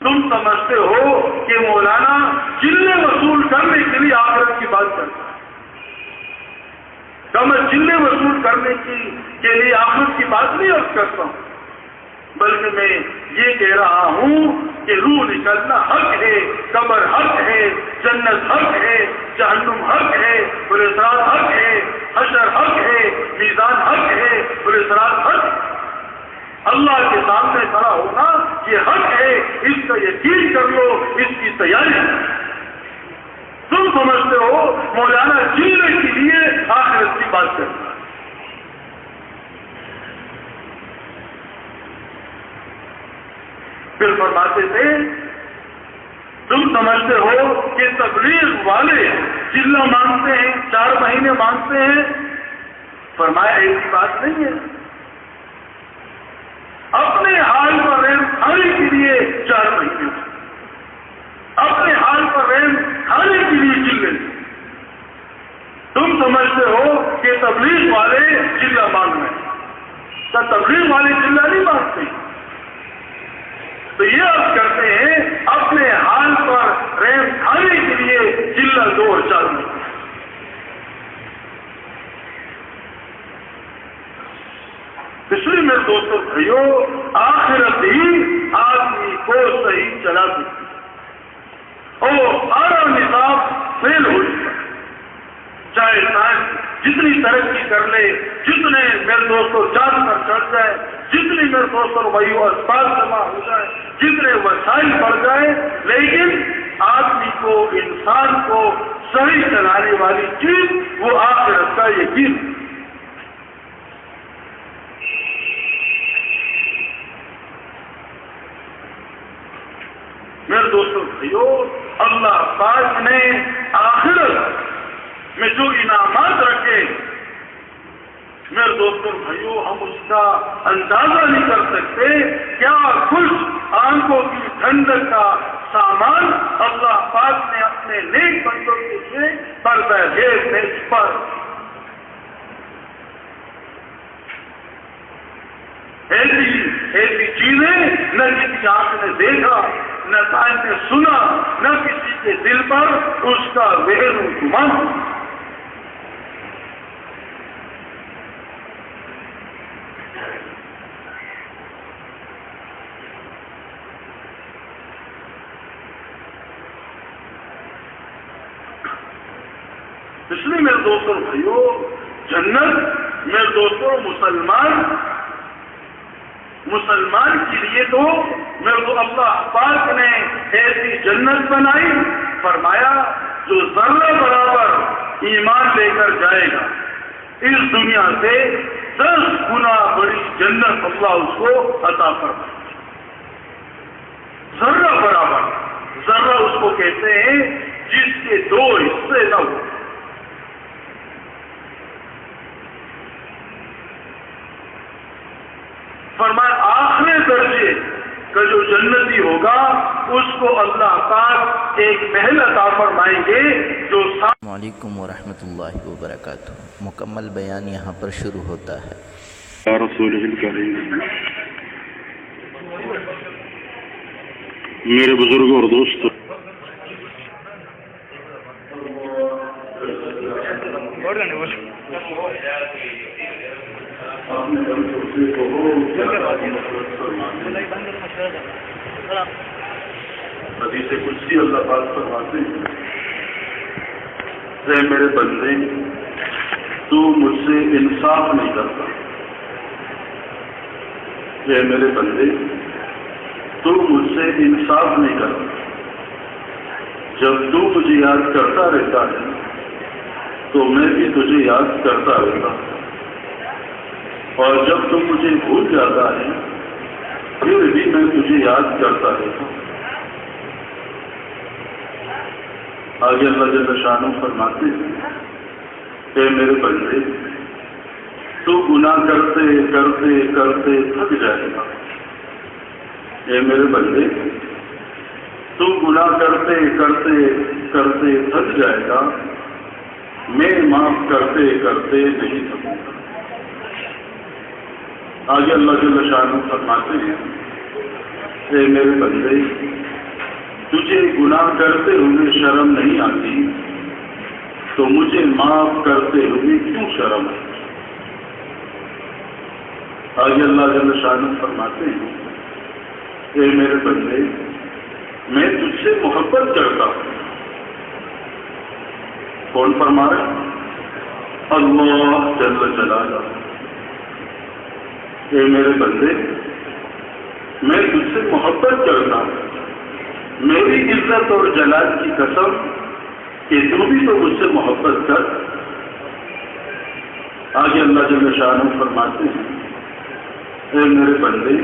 تم سمجھتے ہو کہ مولانا چلے وصول کرنے کے لیے آخرت کی بات کرتا ہے؟ میں چلے وصول کرنے کے لیے آخرت کی بات نہیں عرض کرتا ہوں، بلکہ میں یہ کہہ رہا ہوں کہ روح نکلنا حق ہے، قبر حق ہے، جنت حق ہے، جہنم حق ہے، پرسرات حق ہے، حشر حق ہے، میزان حق ہے، پرسرات حق ہے۔ اللہ کے سامنے کھڑا ہونا یہ حق ہے، اس کا یقین کر لو، اس کی تیاری کرو۔ تم سمجھتے ہو مولانا جینے کے لیے آخرت کی بات کرتا ہے۔ پھر فرماتے تھے تم سمجھتے ہو کہ تبلیغ والے چلہ مانگتے ہیں، 4 مہینے مانگتے ہیں؟ فرمایا ایسی بات نہیں ہے، اپنے حال پر رحم کھانے کے لیے 4 مہینے، اپنے حال پر رحم کھانے کے لیے چلے۔ تم سمجھتے ہو کہ تبلیغ والے چلہ مانگ رہے ہیں، تو تبلیغ والے چلہ نہیں مانگتے، تو یہ عرض کرتے ہیں اپنے حال پر رحم کھانے کے لیے چلہ 2 اور 4 مہینے۔ اس لیے میرے دوستوں بھائیو، آخرت ہی آدمی کو صحیح چلا سکتی اور سارا نظام فیل ہو چکا، چاہے سائنس جتنی ترقی کر لے، جتنے میرے دوستوں چاند پر چڑھ جائے، جتنی میرے دوستوں بھائیو اسباب جمع ہو جائے، جتنے وسائل بڑھ جائے، لیکن آدمی کو، انسان کو صحیح چلانے والی چیز وہ آخرت کا یقین۔ میرے دوستوں بھائیو، اللہ پاک نے آخرت میں جو انعامات رکھے، میرے دوستوں بھائیو ہم اس کا اندازہ نہیں کر سکتے۔ کیا کچھ آنکھوں کی ٹھنڈک کا سامان اللہ پاک نے اپنے نیک بندوں کے لیے پردہ غیب میں پر ایسی چیزیں نہ کسی آنکھ نے دیکھا، نہ سائنس نے سنا، نہ کسی کے دل پر اس کا وہم و گمان۔ اس لیے میرے دوستوں بھائیو، جنت میرے دوستوں مسلمان کے لیے تو میرے کو اللہ پاک نے ایسی جنت بنائی، فرمایا جو ذرہ برابر ایمان لے کر جائے گا اس دنیا سے 10 گنا بڑی جنت اللہ اس کو عطا فرمائے۔ ذرہ برابر، ذرہ اس کو کہتے ہیں جس کے 2 حصے نہ ہو۔ فرمایا آخری درجے کا جو جنتی ہوگا اس کو اللہ پاک ایک محل عطا فرمائیں گے جو السلام علیکم ورحمۃ اللہ وبرکاتہ۔ مکمل بیان یہاں پر شروع ہوتا ہے۔ یا رسول کریم، میرے بزرگوں اور دوستوں، حدیث قدسی اللہ پاک فرماتے ہیں، اے میرے بندے تو مجھ سے انصاف نہیں کرتا، اے میرے بندے تو مجھ سے انصاف نہیں کرتا۔ جب تو مجھے یاد کرتا رہتا ہے تو میں بھی تجھے یاد کرتا رہتا ہوں، اور جب تم مجھے بھول جاتا ہے پھر بھی میں تجھے یاد کرتا رہتا ہوں۔ آگے اللہ جل شانہ فرماتے ہیں، اے میرے بندے تو گناہ کرتے کرتے کرتے تھک جائے گا، اے میرے بندے تو گناہ کرتے کرتے کرتے تھک جائے گا، میں معاف کرتے کرتے نہیں تھکوں گا۔ آگے اللہ جل شانہ فرماتے ہیں، اے میرے بندے تجھے گناہ کرتے ہوئے شرم نہیں آتی تو مجھے معاف کرتے ہوئے کیوں شرم ہے؟ آگے اللہ جل شانہ فرماتے ہیں اے میرے بندے میں تجھ سے محبت کرتا ہوں. کون فرما رہا ہے؟ اللہ جل جلالہ. اے میرے بندے میں تجھ سے محبت کرتا ہوں. میری عزت اور جلال کی قسم کہ تو بھی تو مجھ سے محبت کر. آگے اللہ جل شانہ فرماتے ہیں اے میرے بندے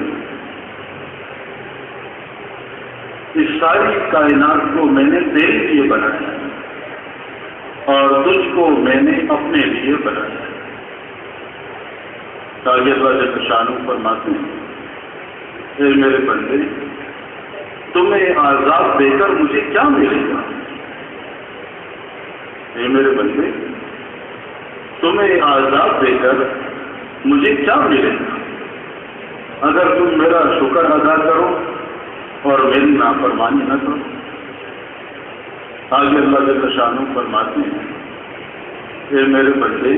اس ساری کائنات کو میں نے تیرے لیے بنایا اور تجھ کو میں نے اپنے لیے بنایا. آگے اللہ جل شانہ فرماتے ہیں اے میرے بندے تمہیں عذاب دے کر مجھے کیا ملے گا؟ اے میرے بندے تمہیں عذاب دے کر مجھے کیا ملے گا اگر تم میرا شکر ادا کرو اور میری نافرمانی نہ کرو. آگے اللہ جل شانہ فرماتے ہیں اے میرے بندے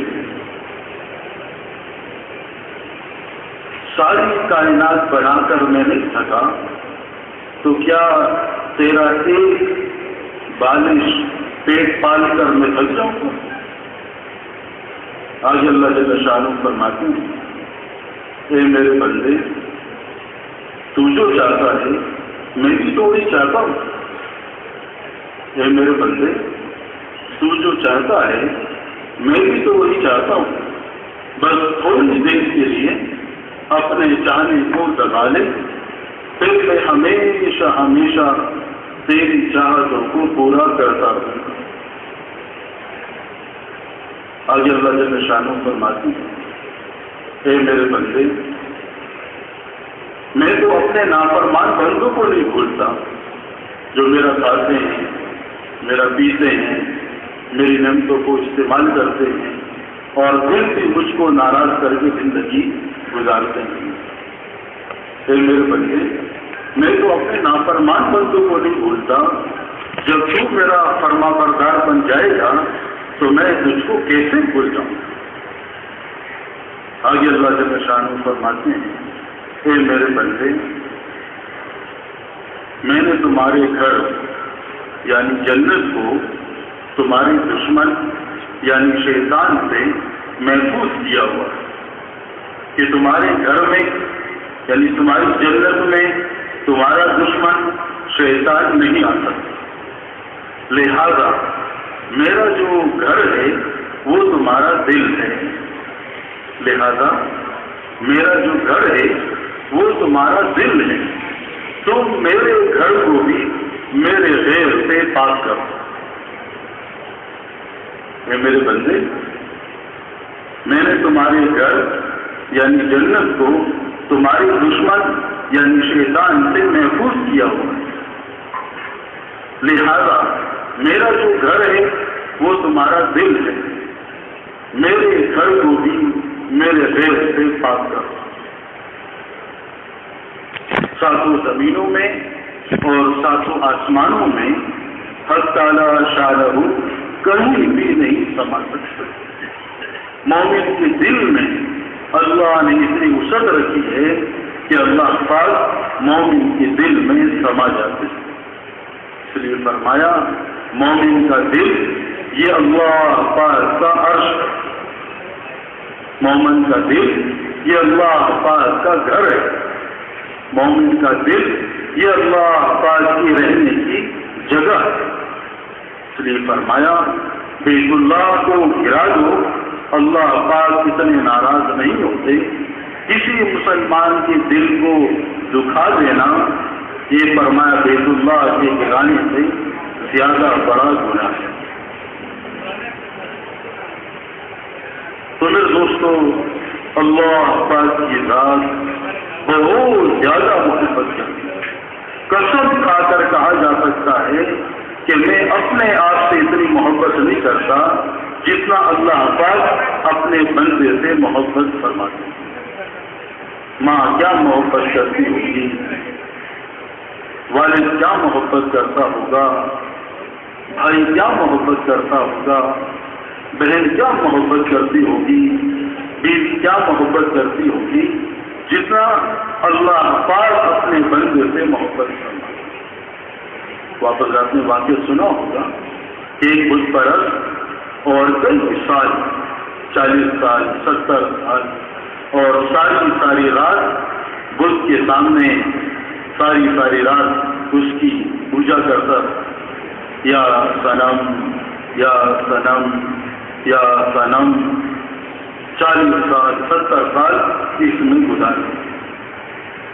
ساری کائنات بنا کر میں نہیں تھکا تو کیا تیرا ایک بالش پیٹ پال کر میں تھک جاؤں گا؟ آگے اللہ جل شانہ فرماتے ہیں اے میرے بندے تو جو چاہتا ہے میں بھی تو وہی چاہتا ہوں. اے میرے بندے تو جو چاہتا ہے میں بھی تو وہی چاہتا ہوں. بس تھوڑی دیر کے لیے اپنے چاہنے کو دبا لے پھر میں ہمیشہ ہمیشہ تیری چاہتوں کو پورا کرتا رہوں گا. آگے اللہ جل شانہ فرماتی ہے اے میرے بندے میں تو اپنے نافرمان بندوں کو نہیں بھولتا جو میرا کھاتے ہیں میرا پیتے ہیں میری نعمتوں کو استعمال کرتے ہیں اور پھر بھی مجھ کو ناراض کر کے زندگی گزارتے ہیں. اے میرے بندے میں تو اپنے نافرمان بندوں کو نہیں بھولتا. جب تو میرا فرما بردار بن جائے گا تو میں تجھ کو کیسے بھول جاؤں؟ آگے اللہ جل شانہ فرماتے ہیں اے میرے بندے میں نے تمہارے گھر یعنی جنت کو تمہارے دشمن یعنی شیطان سے محفوظ کیا ہوا کہ تمہارے گھر میں یعنی تمہاری جنت میں تمہارا دشمن شیطان نہیں آ سکتا. لہذا میرا جو گھر ہے وہ تمہارا دل ہے. لہذا میرا جو گھر ہے وہ تمہارا دل ہے. تم میرے گھر کو بھی میرے غیر سے پاک کرو. اے میرے بندے میں نے تمہارے گھر یعنی جنت کو تمہارے دشمن یعنی شیطان سے محفوظ کیا ہوا. لہذا میرا جو گھر ہے وہ تمہارا دل ہے. میرے گھر کو بھی میرے غیر سے پاک کرو. ساتوں زمینوں میں اور ساتوں آسمانوں میں حق تعالی شانہ کہیں بھی نہیں سما سکتے. مومن کے دل میں اللہ نے اتنی وسعت رکھی ہے کہ اللہ پاک مومن کے دل میں سما جاتے ہیں. اس لیے فرمایا مومن کا دل یہ اللہ پاک کا عرش ہے. مومن کا دل یہ اللہ پاک کا گھر ہے. مومن کا دل یہ اللہ پاک کی رہنے کی جگہ ہے. اس لیے فرمایا بیت اللہ کو گرا دو اللہ پاک اتنے ناراض نہیں ہوتے. کسی مسلمان کے دل کو دکھا دینا یہ فرمایا بیت اللہ کے گرانے سے زیادہ بڑا گناہ ہے. تو میرے دوستو اللہ پاک کی ذات بہت زیادہ محبت کرتی ہے. قسم کھا کر کہا جا سکتا ہے کہ میں اپنے آپ سے اتنی محبت نہیں کرتا جتنا اللہ پاک اپنے بندے سے محبت فرماتے ہیں. ماں کیا محبت کرتی ہوگی والد کیا محبت کرتا ہوگا، بھائی کیا محبت کرتا ہوگا، بہن کیا محبت کرتی ہوگی، بیوی کیا محبت کرتی ہوگی، جتنا اللہ پاک اپنے بندے سے محبت کرنا۔ واپس آپ نے واقعہ سنا ہوگا کہ ایک بت پرست اور کئی سال 40 سال 70 سال اور ساری رات بت کے سامنے ساری رات اس کی پوجا کرتا، یا صنم یا صنم یا صنم، 40 سال 70 سال اس میں گزارے۔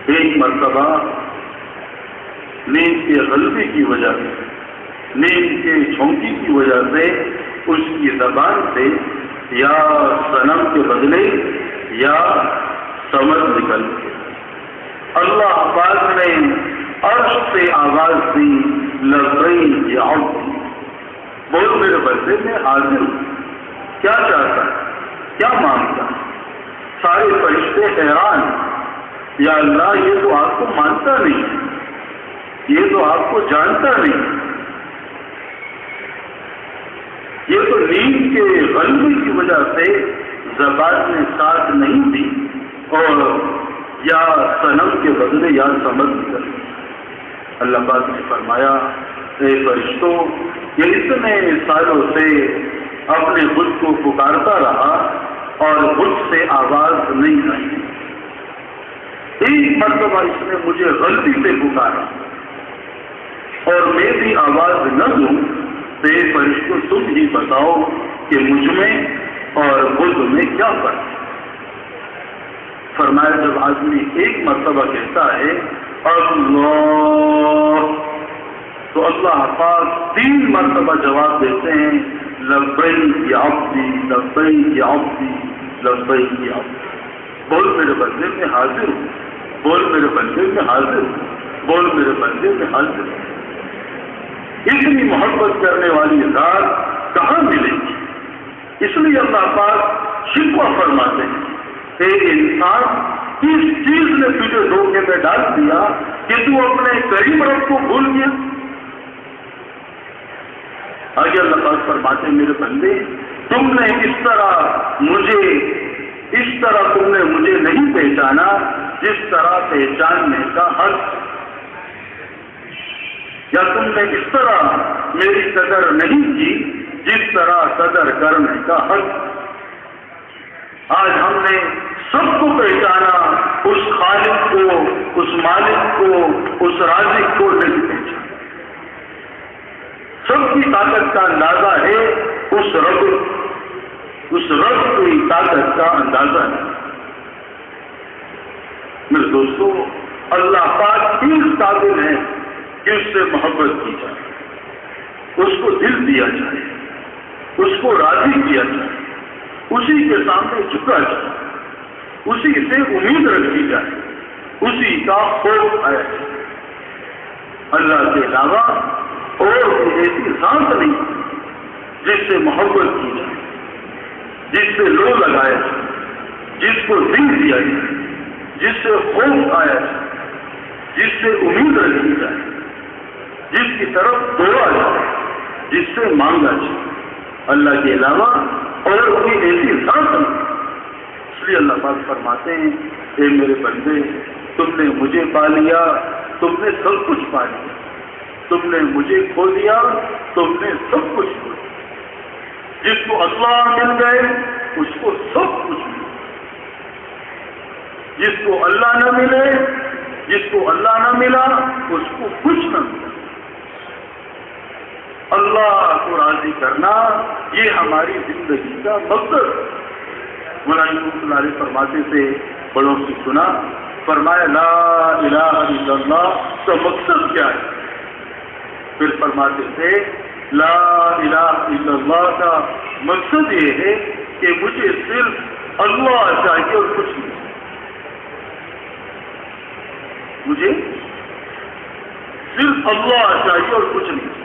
ایک مرتبہ نیند کے غلبے کی وجہ سے، نیند کے جھونکی کی وجہ سے اس کی زبان سے یا صنم کے بدلے یا سمجھ نکل گئی۔ اللہ پاک نے عرش سے آواز دی، لبیک یا عبدی، بول میرے بندے میں حاضر ہوں، کیا چاہتا ہے، کیا مانگتا ہے؟ سارے فرشتے حیران، یا اللہ یہ تو آپ کو مانتا نہیں، یہ تو آپ کو جانتا نہیں، یہ تو نیند کے غلبے کی وجہ سے زبان نے ساتھ نہیں دی اور یا صنم کے بدلے یا سمجھ نکل۔ اللہ پاک نے فرمایا، اے فرشتوں، یہ اتنے سالوں سے اپنے بت کو پکارتا رہا اور بت سے آواز نہیں آئی، ایک مرتبہ اس نے مجھے غلطی سے پکارا اور میں بھی آواز نہ دوں تو اے فرشتوں تم ہی بتاؤ کہ مجھ میں اور بت میں کیا فرق ہے؟ فرمایا جب آدمی ایک مرتبہ کہتا ہے اللہ تو اللہ پاک 3 مرتبہ جواب دیتے ہیں، لبیک یا عبدی، لبیک یا عبدی، لبیک یا عبدی، بول میرے بندے میں حاضر ہوں، بول میرے بندے میں حاضر ہوں، بول میرے بندے میں حاضر ہوں۔ اتنی محبت کرنے والی ذات کہاں ملے گی؟ اس لیے اللہ پاک شکوہ فرماتے ہیں، اے انسان، کس چیز نے تجھے دھوکے میں ڈال دیا کہ تو اپنے کریم رب کو بھول گیا؟ آگے اللہ پاک فرماتے ہیں، میرے بندے، تم نے اس طرح تم نے مجھے نہیں پہچانا جس طرح پہچاننے کا حق، یا تم نے اس طرح میری قدر نہیں کی جس طرح قدر کرنے کا حق۔ آج ہم نے سب کو پہچانا، اس خالق کو، اس مالک کو، اس رازق کو نہیں پہچانا۔ سب کی طاقت کا اندازہ ہے اس رب کی طاقت کا اندازہ ہے۔ میرے دوستو، اللہ پاک اس قابل ہے کہ اس سے محبت کی جائے، اس کو دل دیا جائے، اس کو راضی کیا جائے، اسی کے سامنے جھکا جائے، اسی سے امید رکھی جائے، اسی کا خوف آیا جائے۔ اللہ کے علاوہ اور کوئی ایسی ذات نہیں جس سے محبت کی جائے، جس سے لو لگایا جائے، جس کو دل دیا جائے، جس سے خوف آیا جائے، جس سے امید رکھی جائے، جس کی طرف دوڑا جائے، جس سے مانگا جائے۔ اللہ کے علاوہ اور کوئی ایسی ذات نہیں۔ اس لیے اللہ پاک فرماتے ہیں، اے میرے بندے، تم نے مجھے پا لیا، تم نے سب کچھ پا لیا، تم نے مجھے کھو دیا، تم نے سب کچھ کھو دیا۔ جس کو اللہ مل گئے اس کو سب کچھ مل گیا، جس کو اللہ نہ ملے، جس کو اللہ نہ ملا اس کو کچھ نہ ملا۔ اللہ کو راضی کرنا یہ ہماری زندگی کا مقصد۔ مولانا رحمۃ اللہ علیہ فرماتے تھے، بڑوں سے سنا، فرمایا لا الہ الا اللہ کا مقصد کیا ہے؟ پھر فرماتے تھے لا الہ الا اللہ کا مقصد یہ ہے کہ مجھے صرف اللہ چاہیے اور کچھ نہیں، مجھے صرف اللہ چاہیے اور کچھ نہیں۔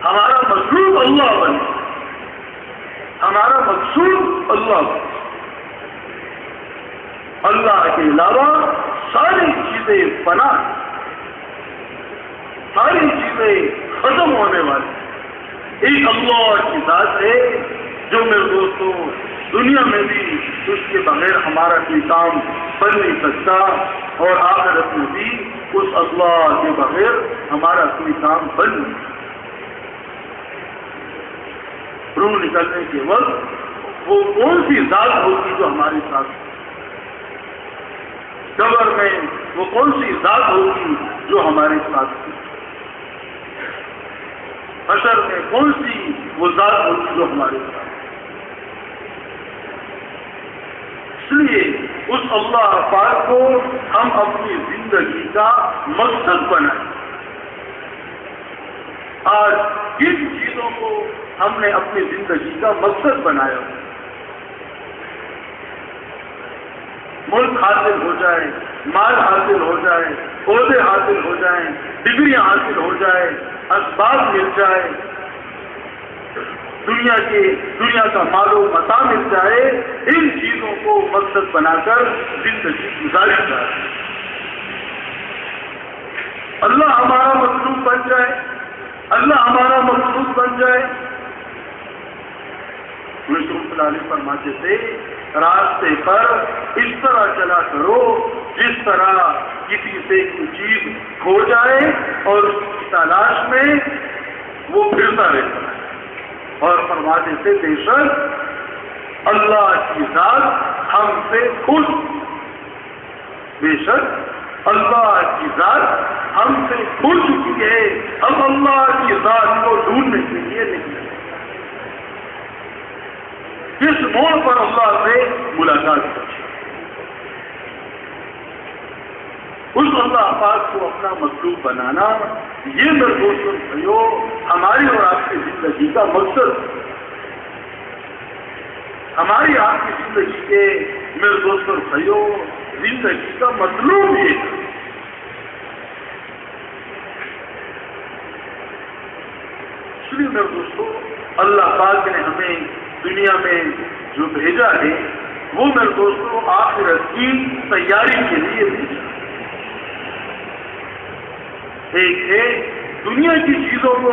ہمارا مطلوب اللہ بنے، ہمارا مقصود اللہ بنے۔ اللہ کے علاوہ ساری چیزیں فنا، ساری چیزیں ختم ہونے والی، ایک اللہ کی ذات ہے جو میرے دوستوں دنیا میں بھی اس کے بغیر ہمارا کوئی کام بن نہیں سکتا، اور آخرت میں بھی اس اللہ کے بغیر ہمارا کوئی کام بن نہیں سکتا۔ روح نکلنے کے وقت وہ کون سی ذات ہوگی جو ہمارے ساتھ، قبر میں وہ کون سی ذات ہوگی جو ہمارے ساتھ، حشر میں کون سی وہ ذات ہوگی جو ہمارے ساتھ۔ اس لیے اس اللہ پاک کو ہم اپنی زندگی کا مقصد بنائیں۔ آج کن چیزوں کو ہم نے اپنی زندگی کا مقصد بنایا؟ ملک حاصل ہو جائے، مال حاصل ہو جائے، عہدے حاصل ہو جائیں، ڈگریاں حاصل ہو جائے، اسباب مل جائے، دنیا کا مال و متاع مل جائے، ان چیزوں کو مقصد بنا کر زندگی گزاری جائے۔ اللہ ہمارا مطلوب بن جائے، اللہ ہمارا مقصود بن جائے۔ رسول اللہ فرماتے تھے راستے پر اس طرح چلا کرو جس طرح کسی سے کوئی چیز کھو جائے اور اس کی تلاش میں وہ پھرتا رہتا ہے، اور فرماتے تھے بے شک اللہ کی ذات ہم سے خوش، بے شک اللہ کی ذات ہم سے کھل چکی ہے، ہم اللہ کی ذات کو ڈھونڈنے کے لیے نکلے۔ کس موڑ پر اللہ سے ملاقات کی، اس اللہ پاک کو اپنا مطلوب بنانا، یہ میرے دوستوں بھائیو ہماری اور آپ کی زندگی کا مقصد، ہماری آپ کی زندگی کے میرے دوستوں بھائیو زندگی کا مطلوب یہ ہے۔ اس لیے میرے دوستوں اللہ پاک نے ہمیں دنیا میں جو بھیجا ہے وہ میرے دوستوں آخرت کی تیاری کے لیے بھیجا۔ ایک ہے دنیا کی چیزوں کو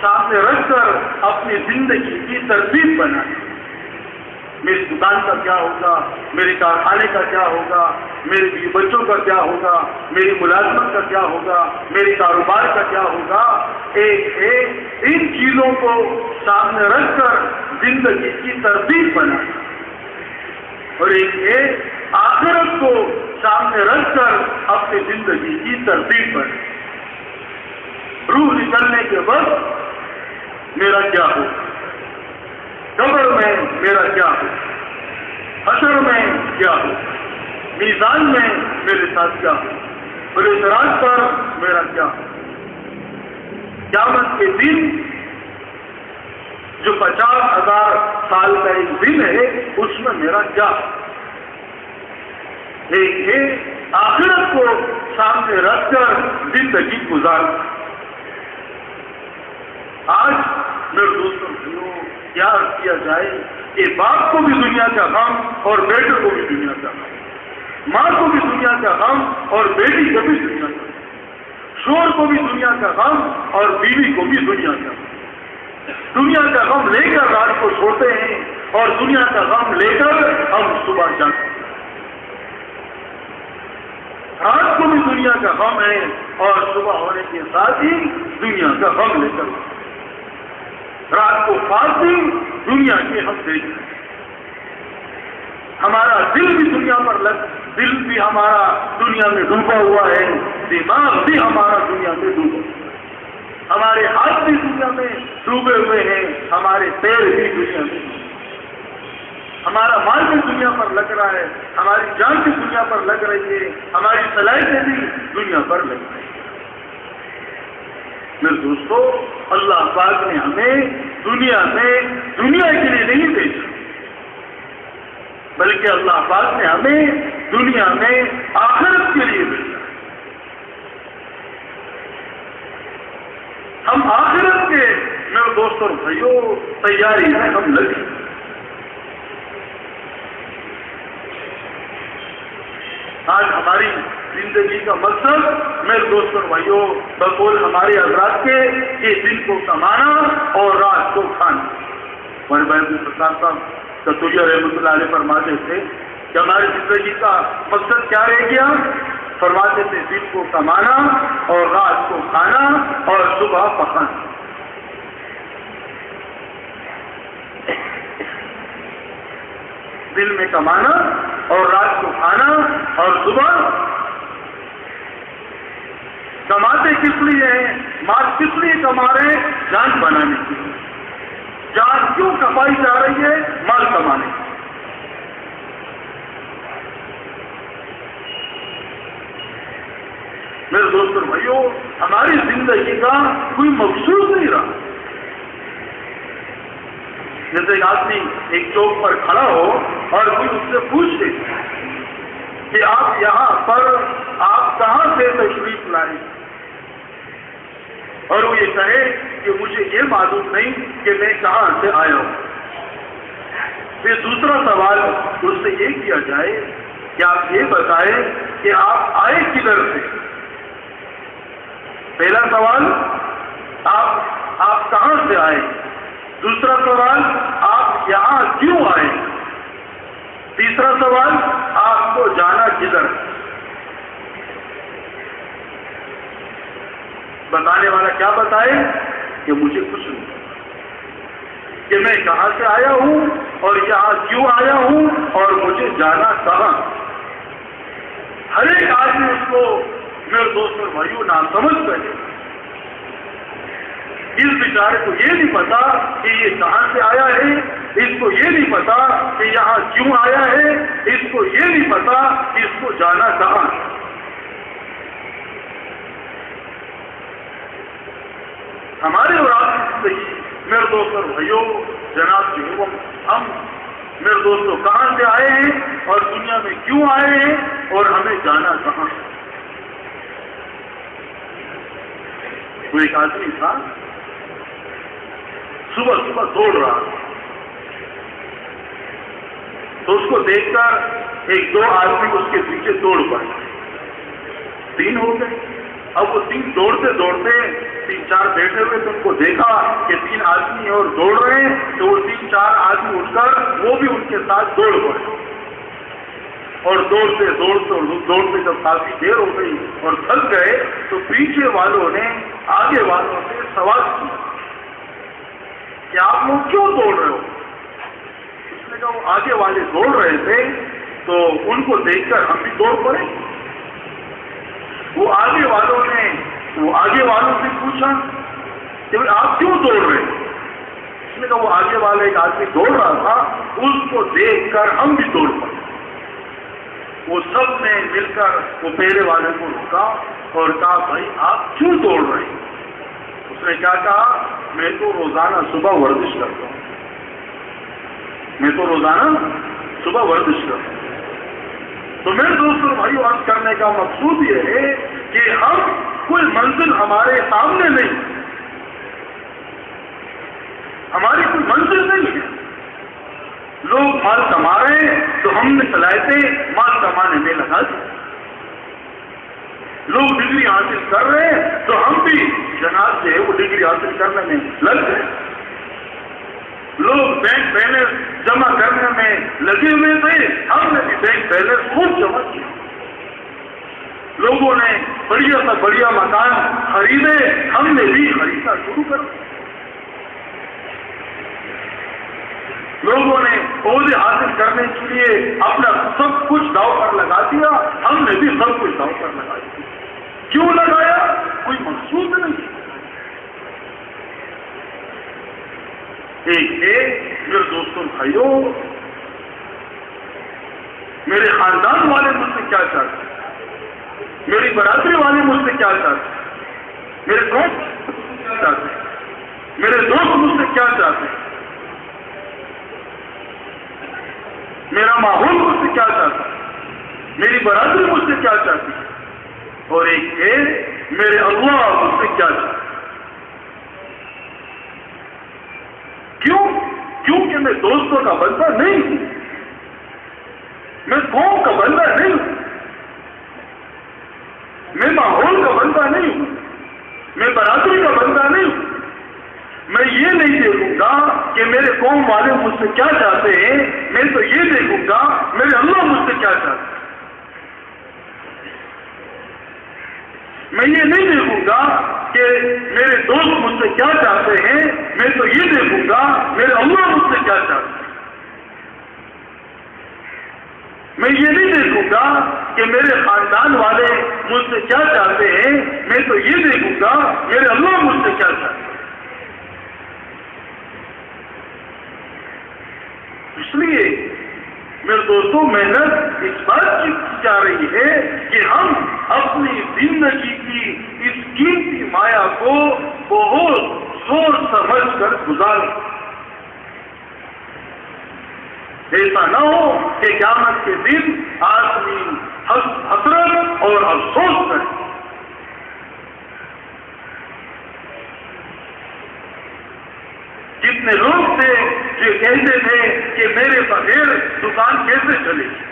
سامنے رکھ کر اپنی زندگی کی ترتیب بنانا، میری دکان کا کیا ہوگا، میرے کارخانے کا کیا ہوگا، میرے بیوی بچوں کا کیا ہوگا، میری ملازمت کا کیا ہوگا، میرے کاروبار کا کیا ہوگا۔ ایک ہے ان چیزوں کو سامنے رکھ کر زندگی کی ترتیب بنانا، اور ایک ہے آخرت کو سامنے رکھ کر اپنی زندگی کی ترتیب بنانا۔ روح نکلنے کے وقت میرا کیا ہوگا، قبر میں میرا کیا ہو، حشر میں کیا ہو، میزان میں میرے ساتھ کیا ہو، اور اعتراض پر میرا کیا ہو، قیامت کے دن جو 50,000 سال کا ایک دن ہے اس میں میرا کیا ہو۔ ایک ہے آخرت کو سامنے رکھ کر زندگی گزارنا۔ آج میرے دوستوں بھائیوں کیا کیا جائے کہ باپ کو بھی دنیا کا غم اور بیٹے کو بھی دنیا کا غم، ماں کو بھی دنیا کا غم اور بیٹی کو بھی دنیا کا غم، شوہر کو بھی دنیا کا غم اور بیوی کو بھی دنیا کا غم۔ دنیا کا غم لے کر رات کو سوتے ہیں اور دنیا کا غم لے کر ہم صبح جاتے ہیں۔ رات کو بھی دنیا کا غم ہے اور صبح ہونے کے ساتھ ہی دنیا کا غم لے کر رات کو فارسی دنیا کے ہم دیکھ رہے ہیں۔ ہمارا دل بھی دنیا پر دل بھی ہمارا دنیا میں ڈوبا ہوا ہے، دماغ بھی ہمارا دنیا میں ڈوبا ہوا ہے، ہمارے ہاتھ بھی دنیا میں ڈوبے ہوئے ہیں، ہمارے پیر بھی دنیا میں، ہمارا مال بھی دنیا پر لگ رہا ہے، ہماری جان بھی دنیا پر لگ رہی ہے، ہماری صلاحیتیں بھی دنیا پر لگ رہی ہیں۔ میرے دوستو اللہ پاک نے ہمیں دنیا میں دنیا کے لیے نہیں بھیجا، بلکہ اللہ پاک نے ہمیں دنیا میں آخرت کے لیے بھیجا۔ ہم آخرت کے میرے دوستوں اور بھائیوں تیاری میں ہم لگے۔ آج ہماری زندگی کا مقصد میرے دوستوں بھائیوں بقول ہمارے حضرات کے یہ دن کو کمانا اور رات کو کھانا. ہمارے بھائی پرساد صاحب کتوریہ رحمۃ اللہ علیہ فرماتے تھے کہ ہماری زندگی کا مقصد کیا رہ گیا؟ فرماتے تھے دن کو کمانا اور رات کو کھانا اور صبح پکانا. دل میں کمانا اور رات کو کھانا اور صبح کماتے کس لیے ہیں؟ مال کس لیے کما رہے ہیں؟ جان بنانے کے لیے. جان کیوں کمائی جا رہی ہے؟ مال کمانے کی. میرے دوستوں بھائیوں ہماری زندگی کا کوئی مقصود نہیں رہا. جیسے آدمی ایک چوک پر کھڑا ہو اور کوئی اس سے پوچھے کہ آپ یہاں پر آپ کہاں سے تشریف لائے اور وہ یہ کہے کہ مجھے یہ معلوم نہیں کہ میں کہاں سے آیا ہوں. پھر دوسرا سوال اس سے یہ کیا جائے کہ آپ یہ بتائیں کہ آپ آئے کدھر سے. پہلا سوال آپ کہاں سے آئے. دوسرا سوال آپ یہاں کیوں آئے. تیسرا سوال آپ کو جانا کدھر. بتانے والا کیا بتائے کہ مجھے کچھ نہیں کہ میں کہاں سے آیا ہوں اور یہاں کیوں آیا ہوں اور مجھے جانا کہاں. ہر ایک آدمی اس کو میرے دوست اور بھائیوں ناسمجھ کہے. اس بیچارے کو یہ نہیں پتا کہ یہ کہاں سے آیا ہے, اس کو یہ نہیں پتا کہ یہاں کیوں آیا ہے, اس کو یہ نہیں پتا کہ اس کو جانا کہاں. ہمارے اور آپ کی زندگی میرے دوست اور بھائیوں جناب جو ہم میرے دوستوں کہاں سے آئے ہیں اور دنیا میں کیوں آئے ہیں اور ہمیں جانا کہاں. وہ ایک آدمی تھا صبح صبح دوڑ رہا تو اس کو دیکھ کر ایک دو آدمی اس کے پیچھے دوڑ پڑے. 3 ہو گئے. اب وہ 3 دوڑتے دوڑتے 3-4 بیٹھے ہوئے تو ان کو دیکھا کہ 3 آدمی اور دوڑ رہے ہیں تو وہ 3-4 آدمی اٹھ کر وہ بھی ان کے ساتھ دوڑ پڑے. اور دوڑتے دوڑتے جب کافی دیر ہو گئی اور تھک گئے تو پیچھے والوں نے آگے والوں سے سوال کیا کہ آپ لوگ کیوں دوڑ رہے ہو. اس نے کہا وہ آگے والے دوڑ رہے تھے تو ان کو دیکھ کر ہم بھی دوڑ پڑے. وہ آگے والوں سے پوچھا کہ آپ کیوں دوڑ رہے ہیں. اس نے کہا وہ آگے والا ایک آدمی دوڑ رہا تھا اس کو دیکھ کر ہم بھی دوڑ پڑے. وہ سب نے مل کر وہ پہلے والے کو روکا اور کہا بھائی آپ کیوں دوڑ رہے ہیں. اس نے کیا کہا میں تو روزانہ صبح ورزش کرتا ہوں. تو میرے دوستوں بھائی عرض کرنے کا مقصود یہ ہے کہ ہم کوئی منزل ہمارے سامنے نہیں, ہماری کوئی منزل نہیں ہے. لوگ مال کما رہے ہیں تو ہم نے صلاحیتیں مال کمانے میں لگا دی. لوگ ڈگری حاصل کر رہے ہیں تو ہم بھی جناب سے وہ ڈگری حاصل کرنے میں لگ گئے. لوگ بینک بیلنس جمع کرنے میں لگے ہوئے تھے, ہم نے بھی بینک بیلنس خوب جمع کیا. لوگوں نے بڑھیا سے بڑھیا مکان خریدے, ہم نے بھی خریدنا شروع کر دیا. لوگوں نے عہدے حاصل کرنے کے لیے اپنا سب کچھ داؤ پر لگا دیا, ہم نے بھی سب کچھ داؤ پر لگا دیا. کیوں لگایا؟ کوئی مقصود نہیں. ایک میرے دوستوں بھائیوں میرے خاندان والے مجھ سے کیا چاہتے ہیں, میری برادری والے مجھ سے کیا چاہتے ہیں, میرے دوست کیا چاہتے ہیں, میرے دوست مجھ سے کیا چاہتے ہیں, میرا ماحول مجھ سے کیا چاہتا ہے, میری برادری مجھ سے کیا چاہتی ہے, اور ایک ہے میرے اللہ مجھ سے کیا چاہتا ہے. کیونکہ میں دوستوں کا بندہ نہیں ہوں, میں قوم کا بندہ نہیں ہوں. میں ماحول کا بندہ نہیں ہوں، میں برادری کا بندہ نہیں ہوں۔ میں یہ نہیں دیکھوں گا کہ میرے قوم والے مجھ سے کیا چاہتے ہیں، میں تو یہ دیکھوں گا میرے اللہ مجھ سے کیا چاہتے ہیں۔ میں یہ نہیں دیکھوں گا کہ میرے دوست مجھ سے کیا چاہتے ہیں، میں تو یہ دیکھوں گا میرے اللہ مجھ سے کیا چاہتے ہیں۔ میں یہ نہیں دیکھوں گا کہ میرے خاندان والے مجھ سے کیا چاہتے ہیں، میں تو یہ دیکھوں گا میرے اللہ مجھ سے کیا چاہتے ہیں۔ اس لیے میرے دوستوں محنت اس بات کی جا رہی ہے کہ ہم اپنی زندگی کی اس قیمتی مایا کو بہت سوچ سمجھ کر گزاریں۔ ایسا نہ ہو کہ قیامت کے دن آدمی حسرت اور افسوس کرے۔ کتنے لوگ تھے جو کہتے تھے کہ میرے بغیر دکان کیسے چلے گی؟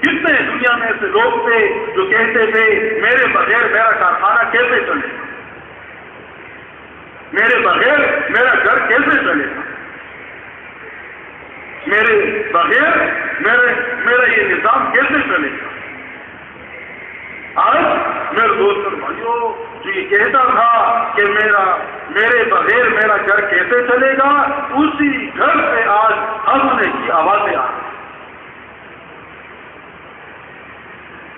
کتنے دنیا میں ایسے لوگ تھے جو کہتے تھے میرے بغیر میرا کارخانہ کیسے چلے گا، میرے بغیر میرا گھر کیسے چلے گا، میرے بغیر میرا یہ نظام کیسے چلے گا۔ آج میرے دوست اور بھائیوں جو یہ کہتا تھا کہ میرے بغیر میرا گھر کیسے چلے گا، اسی گھر سے آج ہنسنے کی آوازیں آ رہی۔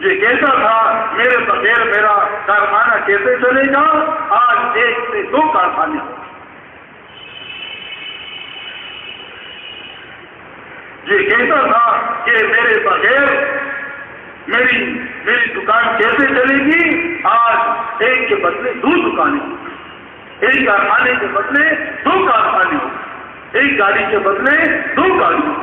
یہ کہتا تھا میرے بغیر میرا کارخانہ کیسے چلے گا، آج 1 سے 2 کارخانے ہو۔ یہ کہتا تھا کہ میرے بغیر میری دکان کیسے چلے گی، آج 1 کے بدلے 2 دکانیں ہوں، 1 کارخانے کے بدلے 2 کارخانے ہوں، 1 گاڑی کے بدلے 2 گاڑی ہوں۔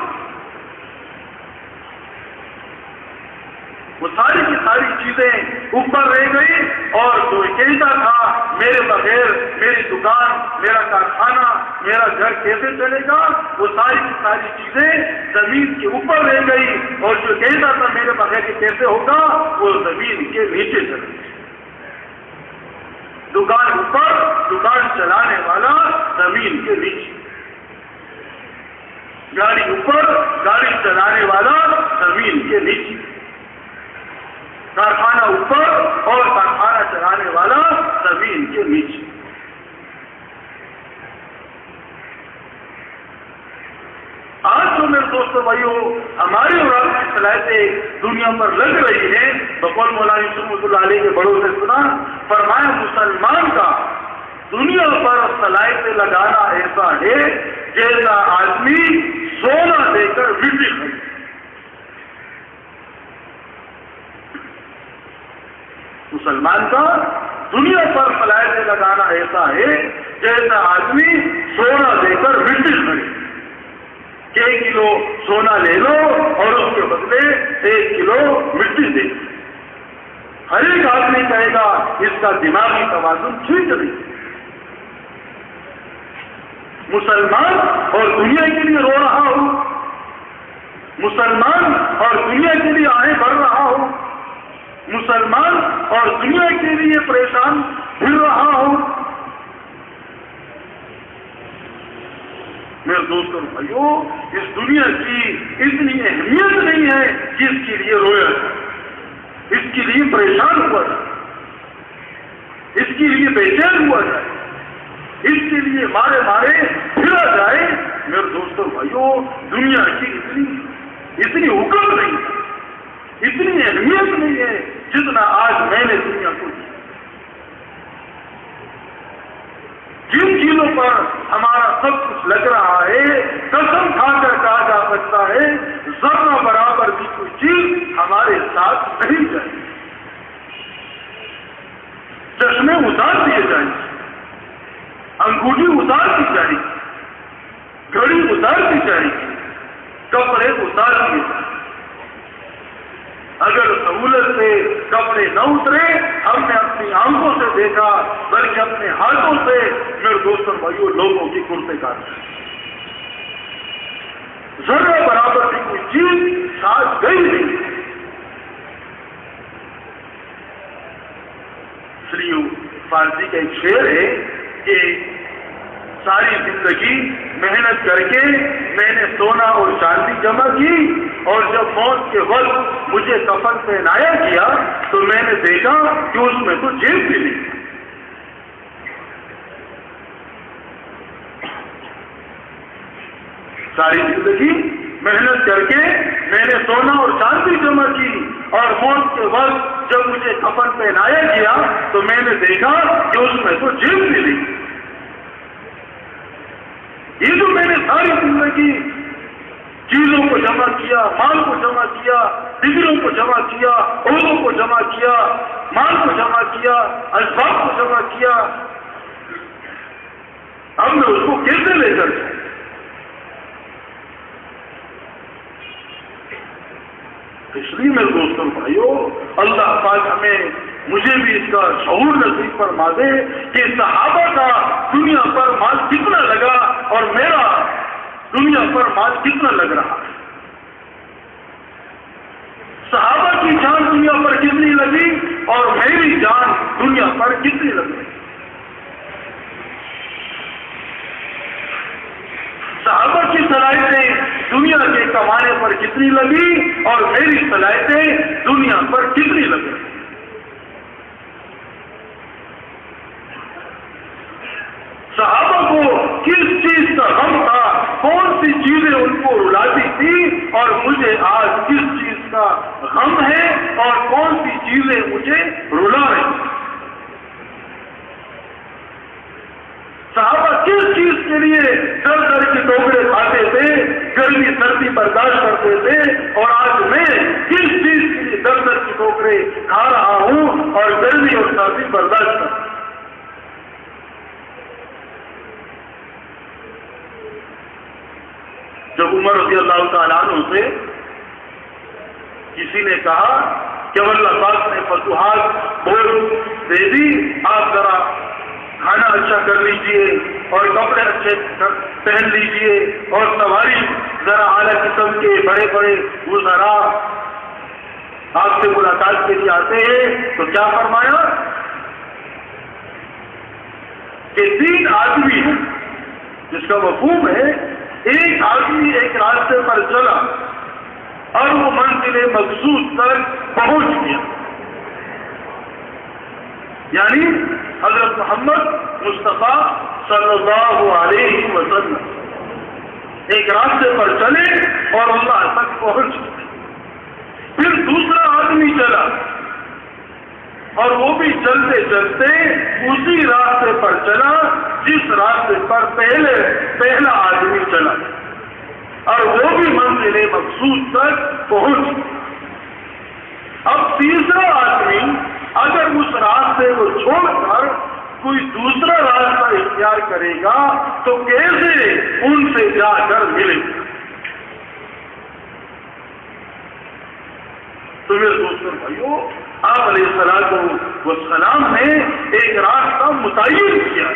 وہ ساری کی ساری چیزیں اوپر رہ گئی، اور جو کہتا تھا میرے بغیر میری دکان میرا کارخانہ میرا گھر کیسے چلے گا، وہ ساری کی ساری چیزیں زمین کے اوپر رہ گئی، اور جو کہتا تھا میرے بغیر یہ کیسے ہوگا، وہ زمین کے نیچے چلے گئی۔ دکان اوپر، دکان چلانے والا زمین کے نیچے، گاڑی اوپر، گاڑی چلانے والا زمین کے نیچے، کارخانہ اوپر اور کارخانہ چلانے والا زمین کے نیچے۔ آج جو میرے دوستوں بھائیوں ہماری اور آپ کی صلاحیتیں دنیا پر لگ رہی ہیں، بقول مولانا رحمۃ اللہ علیہ کے بڑوں سے سنا، فرمایا مسلمان کا دنیا پر صلاحیتیں لگانا ایسا ہے جیسا آدمی سونا دے کر مٹی خرید۔ مسلمان کا دنیا پر صلاحیتیں لگانا ایسا ہے جیسا آدمی سونا دے کر مٹی خرید۔ 1 کلو سونا لے لو اور اس کے بدلے 1 کلو مٹی دے۔ ہر ایک آدمی کہے گا اس کا دماغی توازن ٹھیک نہیں۔ مسلمان اور دنیا کے لیے رو رہا ہوں، مسلمان اور دنیا کے لیے آگے بڑھ رہا ہوں، مسلمان اور دنیا کے لیے پریشان پھر رہا ہوں۔ میرے دوستوں بھائیوں، اس دنیا کی اتنی اہمیت نہیں ہے کہ اس کے لیے رویا جائے، اس کے لیے پریشان ہوا جائے، اس کے لیے بے چین ہوا جائے، اس کے لیے مارے پھرا جائے۔ میرے دوستوں بھائیوں، دنیا کی اتنی حکم نہیں ہے، اتنی اہمیت نہیں ہے جتنا آج میں نے دنیا کو دی۔ جن چیزوں پر ہمارا سب کچھ لگ رہا ہے، قسم کھا کر کہا جا سکتا ہے ذرہ برابر بھی کوئی چیز ہمارے ساتھ نہیں جائے۔ چشمے اتار دیے جائیں، انگوٹھی اتار دی جائے، گھڑی اتار دی جائے، کپڑے اتار دیے جائیں۔ اگر سہولت سے کپڑے نہ اترے، ہم نے اپنی آنکھوں سے دیکھا بلکہ اپنے ہاتھوں سے میرے دوستوں بھائیوں لوگوں کی کرتے کاٹے، ذرہ برابر کی کوئی چیز ساتھ گئی نہیں۔ اس لیے فارسی کا ایک شعر ہے کہ ساری زندگی محنت کر کے میں نے سونا اور چاندی جمع کی، اور جب موت کے وقت مجھے کفن پہنایا کیا تو میں نے دیکھا کہ اس میں تو جیب ملی۔ ساری زندگی محنت کر کے میں نے سونا اور چاندی جمع کی، اور موت کے وقت جب مجھے کفن پہنایا گیا تو میں نے دیکھا کہ اس میں تو جیب ملی۔ یہ جو میں نے ساری زندگی چیزوں کو جمع کیا، مال کو جمع کیا، ڈگریوں کو جمع کیا، عہدوں کو جمع کیا، مال کو جمع کیا، اسباب کو جمع کیا، اب میں اس کو کیسے لے کر جاؤں؟ اس لیے میرے دوستوں بھائیوں، اللہ پاک ہمیں مجھے بھی اس کا شعور نصیب فرما دے کہ صحابہ کا دنیا پر مال کتنا لگا اور میرا دنیا پر مال کتنا لگ رہا ہے۔ صحابہ کی جان دنیا پر کتنی لگی اور میری جان دنیا پر کتنی لگی۔ صحابہ کی صلاحیتیں دنیا کے کمانے پر کتنی لگی اور میری صلاحیتیں دنیا پر کتنی لگی۔ صحابہ کو کس چیز کا غم تھا، کون سی چیزیں ان کو رلاتی تھی، اور مجھے آج کس چیز کا غم ہے اور کون سی چیزیں مجھے رلا رہی۔ صحابہ کس چیز کے لیے در در کے ٹوکرے کھاتے تھے، گرمی سردی برداشت کرتے تھے، اور آج میں کس چیز کے لیے در در کے ٹوکرے کھا رہا ہوں اور گرمی اور سردی برداشت کرتا ہوں۔ جب عمر رضی اللہ تعالیٰ عنہ سے کسی نے کہا کہ اللہ پاک نے فتوحات بہت دے دی، آپ ذرا کھانا اچھا کر لیجئے اور کپڑے اچھے پہن لیجئے، اور سواری ذرا اعلیٰ قسم کے بڑے بڑے وزراء آپ سے ملاقات کے لیے آتے ہیں، تو کیا فرمایا کہ 3 آدمی ہیں، جس کا مفہوم ہے ایک آدمی ایک راستے پر چلا اور وہ منزل مقصود تک پہنچ گیا، یعنی حضرت محمد مصطفیٰ صلی اللہ علیہ وسلم ایک راستے پر چلے اور اللہ تک پہنچ گئے۔ پھر دوسرا آدمی چلا اور وہ بھی چلتے چلتے اسی راستے پر چلا جس راستے پر پہلا آدمی چلا، اور وہ بھی منزل مقصود تک پہنچ۔ اب تیسرا آدمی اگر اس راستے کو چھوڑ کر کوئی دوسرا راستہ اختیار کرے گا تو کیسے ان سے جا کر ملے گا؟ تو میرے دوستوں بھائیوں، آپ علیہ الصلوۃ والسلام نے ایک راستہ متعین کیا،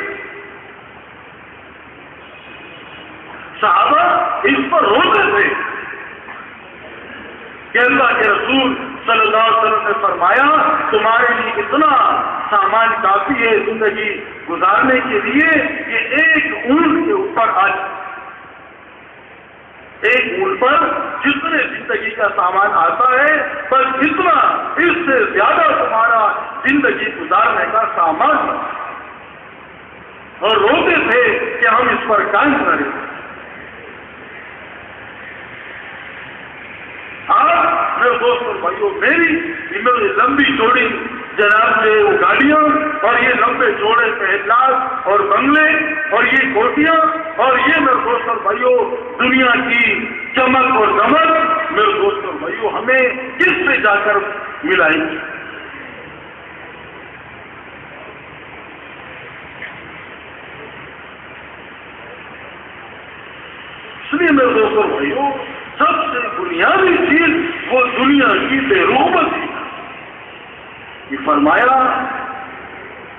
صحابہ اس پر روتے تھے کہ اللہ کے رسول صلی اللہ علیہ وسلم نے فرمایا تمہارے لیے اتنا سامان کافی ہے زندگی گزارنے کے لیے کہ ایک اونٹ کے اوپر ایک اونٹ پر جتنے زندگی کا سامان آتا ہے بس اتنا، اس سے زیادہ تمہارا زندگی گزارنے کا سامان ہے، اور روتے تھے کہ ہم اس پر قائم کریں۔ آج میرے دوستوں بھائیوں، میری لمبی چوڑی جناب سے وہ گاڑیاں اور یہ لمبے چوڑے محلات اور بنگلے اور یہ کوٹیاں اور یہ میرے دوستوں بھائیوں دنیا کی چمک اور دمک، میرے دوستوں بھائیوں ہمیں کس سے جا کر ملائیں گی؟ اس لیے میرے دوستوں بھائیوں سب سے بنیادی چیز وہ دنیا کی بے رغبت ہے۔ یہ فرمایا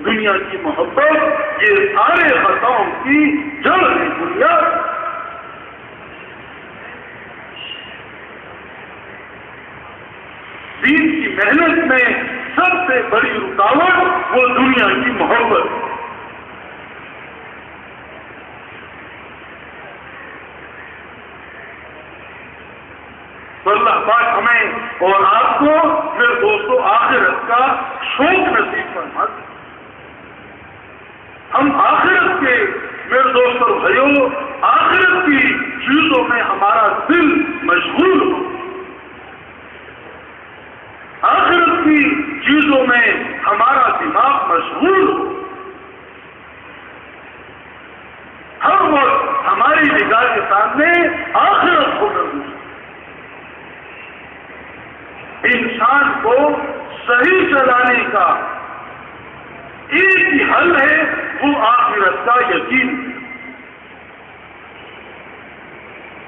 دنیا کی محبت یہ سارے خطاؤں کی جڑ ہے، بنیاد۔ دین کی محنت میں سب سے بڑی رکاوٹ وہ دنیا کی محبت ہے۔ تو اللہ پاک ہمیں اور آپ کو میرے دوستوں آخرت کا شوق نصیب فرمائے۔ ہم آخرت کے میرے دوستوں بھائیوں آخرت کی چیزوں میں ہمارا دل مشغول ہو، آخرت کی چیزوں میں ہمارا دماغ مشغول ہو، ہر وقت ہماری نگاہ کے سامنے آخرت ہو کر گزرے۔ انسان کو صحیح چلانے کا ایک ہی حل ہے، وہ آخرت کا یقین۔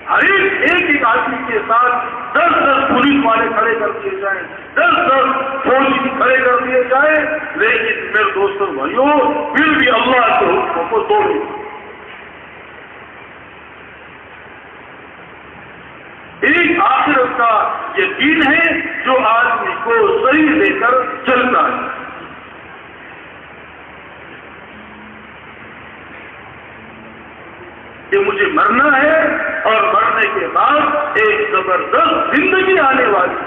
ہر ایک آدمی کے ساتھ 10 پولیس والے کھڑے کر دیے جائیں، 10 فوجی کھڑے کر دیے جائیں، لیکن میرے دوستوں بھائیوں پھر بھی اللہ کے حکموں کو توڑے۔ ایک آخرت کا یقین ہے جو آدمی کو صحیح لے کر چلتا ہے۔ کہ مجھے مرنا ہے اور مرنے کے بعد ایک زبردست زندگی آنے والی،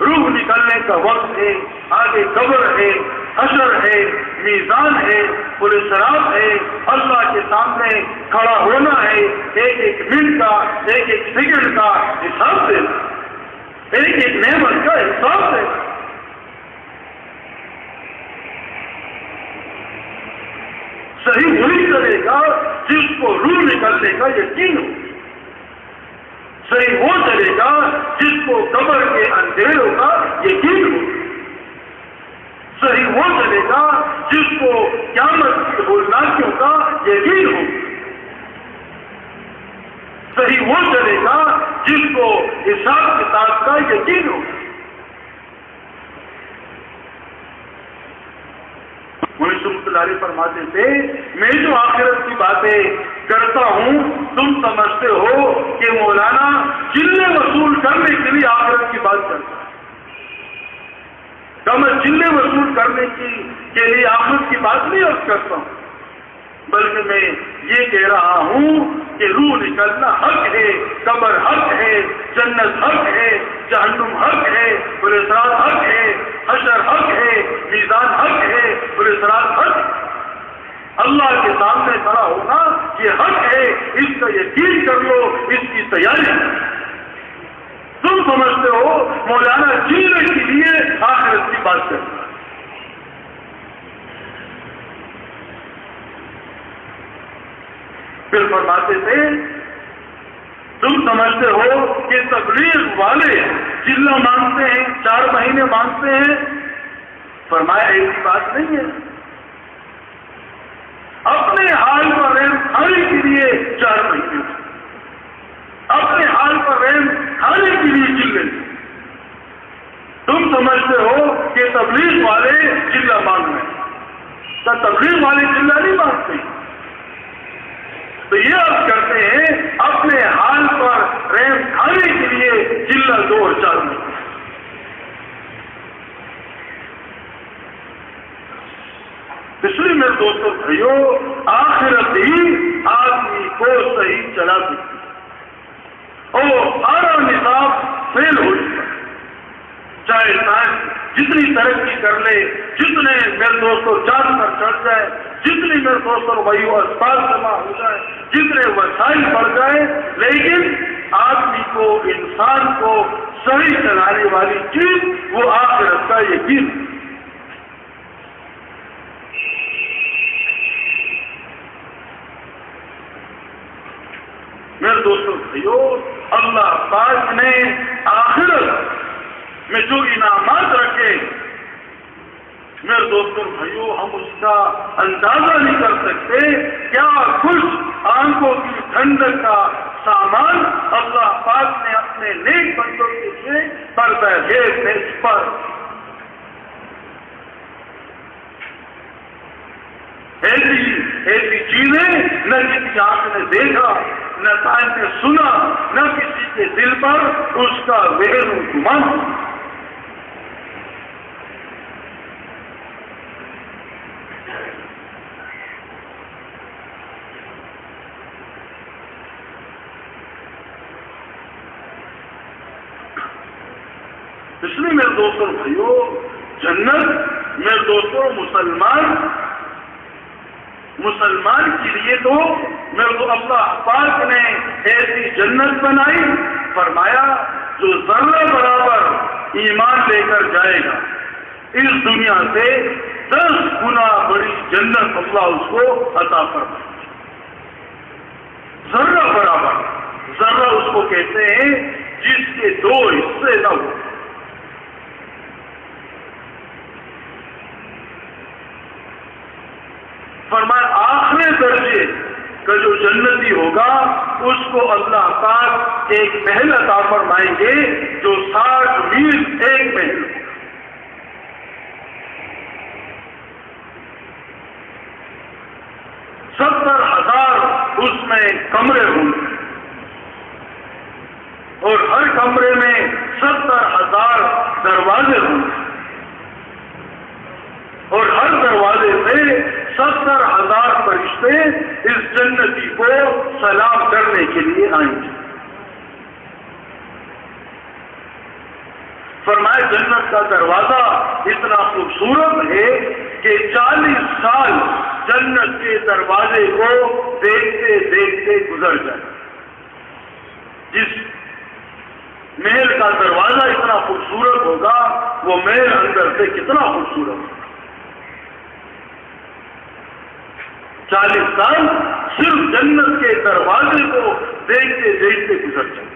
روح نکلنے کا وقت ہے، آگے قبر ہے، حشر ہے، میزان ہے، پولیس صراط ہے، اللہ کے سامنے کھڑا ہونا ہے، ایک ایک منٹ کا ایک ایک سیکنڈ کا حساب دے، ایک ایک نعمت کا حساب دے۔ صحیح وہی کرے گا جس کو روح نکلنے کا یقین ہو، صحیح وہ چلے گا جس کو قبر کے اندھیروں کا یقین ہو، صحیح وہ چلے گا جس کو قیامت کی ہولناکیوں کا یقین ہو، صحیح وہ چلے گا جس کو حساب کتاب کا یقین ہو۔ فرماتے تھے میں جو آخرت کی باتیں کرتا ہوں تم سمجھتے ہو کہ مولانا چلے وصول کرنے کے لیے آخرت کی بات کرتا ہے، میں چلے وصول کرنے کے لیے آخرت کی بات نہیں عرض کرتا ہوں، بلکہ میں یہ کہہ رہا ہوں کہ روح نکلنا حق ہے، قبر حق ہے، جنت حق ہے، جہنم حق ہے، پولیس صراط حق ہے، حشر حق ہے، میزان حق ہے، پولیس صراط حق ہے۔ اللہ کے سامنے کھڑا ہونا یہ حق ہے، اس کا یقین کر لو، اس کی تیاری ہے۔ تم سمجھتے ہو مولانا جینے کے لیے آخرت کی بات کرتا ہے، پھر فرماتے تھے تم سمجھتے ہو کہ تبلیغ والے چلہ مانگتے ہیں، 4 مہینے مانگتے ہیں، فرمایا ایسی بات نہیں ہے، اپنے حال پر رحم کھانے کے لیے 4 مہینے، اپنے حال پر رحم کھانے کے لیے چلے۔ تم سمجھتے ہو کہ تبلیغ والے چلہ مانگ رہے ہیں، تو تبلیغ والے چلہ نہیں مانگتے، تو یہ عرض کرتے ہیں اپنے حال پر رحم کھانے کے لیے چلہ 2 اور 4 مہینے۔ اس لیے میرے دوستوں بھائیوں آخرت ہی آدمی کو صحیح چلا سکتی ہے، اور سارا نظام فیل ہو چکا ہے، چاہے سائنس جتنی ترقی کر لے، جتنے میرے دوستوں چاند پر چڑھ جائے، جتنی میرے دوستوں بھائیوں اسپتال جمع ہو جائے، جتنے وسائل بڑھ جائے، لیکن آدمی کو انسان کو صحیح چلانے والی چیز وہ آخرت کا یقین ہے۔ میرے دوستوں بھائیوں اللہ پاک نے آخرت میں جو انعامات رکھے میرے دوستوں بھائیوں ہم اس کا اندازہ نہیں کر سکتے، کیا کچھ آنکھوں کی ٹھنڈک کا سامان اللہ پاک نے اپنے نیک بندوں کے لیے پردہ غیب میں پر ایسی چیزیں نہ کسی آنکھ نے دیکھا، نہ کان نے سنا، نہ کسی کے دل پر اس کا وہم و گمان۔ اس لیے میرے دوستوں بھائیوں، جنت میرے دوستوں مسلمان کے لیے تو میرے کو اللہ پاک نے ایسی جنت بنائی، فرمایا جو ذرہ برابر ایمان لے کر جائے گا اس دنیا سے 10 گنا بڑی جنت اللہ اس کو عطا فرمائے گا۔ ذرہ برابر، ذرہ اس کو کہتے ہیں جس کے 2 حصے نہ ہو۔ فرمایا آخری درجے کا جو جنتی ہوگا اس کو اللہ پاک ایک محل عطا فرمائیں گے جو 60 میل ایک محل ہوگا۔ 70,000 اس میں کمرے ہوں گے اور ہر کمرے میں 70,000 دروازے ہوں گے اور ہر دروازے سے 70,000 فرشتے اس جنتی کو سلام کرنے کے لیے آئیں گے۔ فرمایا جنت کا دروازہ اتنا خوبصورت ہے کہ 40 سال جنت کے دروازے کو دیکھتے دیکھتے گزر جائے۔ جس محل کا دروازہ اتنا خوبصورت ہوگا وہ محل اندر سے کتنا خوبصورت ہوگا۔ 40 سال صرف جنت کے دروازے کو دیکھتے دیکھتے گزر جائے۔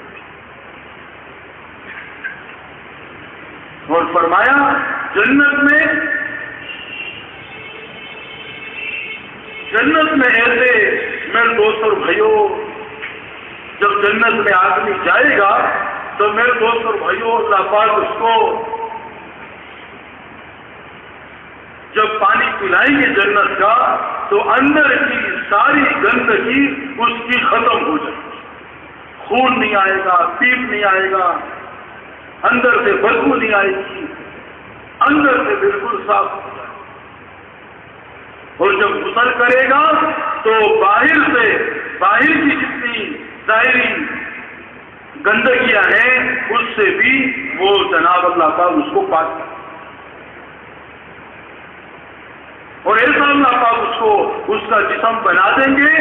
اور فرمایا جنت میں ایسے میرے دوست اور بھائیوں، جب جنت میں آدمی جائے گا تو میرے دوست اور بھائیوں اللہ پاک اس کو جب پانی پلائیں گے جنت کا تو اندر کی ساری گندگی اس کی ختم ہو جائے گی۔ خون نہیں آئے گا، پیپ نہیں آئے گا، اندر سے بدبو نہیں آئے گی، اندر سے بالکل صاف ہو جائے گا۔ اور جب غسل کرے گا تو باہر کی جتنی ظاہری گندگیاں ہیں اس سے بھی وہ جناب اللہ پاک اس کو پاک کرے۔ اور ایسا اللہ پاک اس کو اس کا جسم بنا دیں گے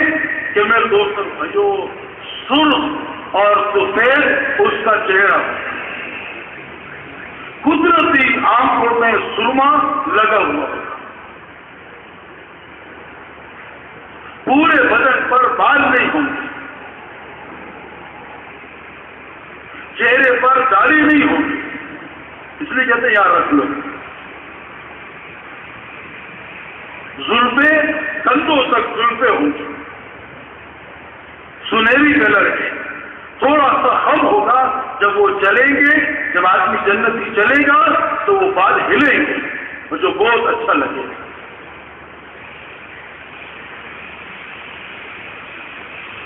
کہ میرے دوستوں بھائیوں سرخ اور سفید اس کا چہرہ، قدرتی آنکھوں میں سرما لگا ہوا، پورے بدن پر بال نہیں ہوں گے، چہرے پر داڑھی نہیں ہوگی، اس لیے کہتے ہیں یاد رکھ لو۔ زلفیں کندھوں تک زلفیں ہوں گی، سنہری کلر کے، تھوڑا سا خم ہوگا جب وہ چلیں گے، جب آدمی جنتی چلے گا تو وہ بال ہلیں گے اور جو بہت اچھا لگے گا۔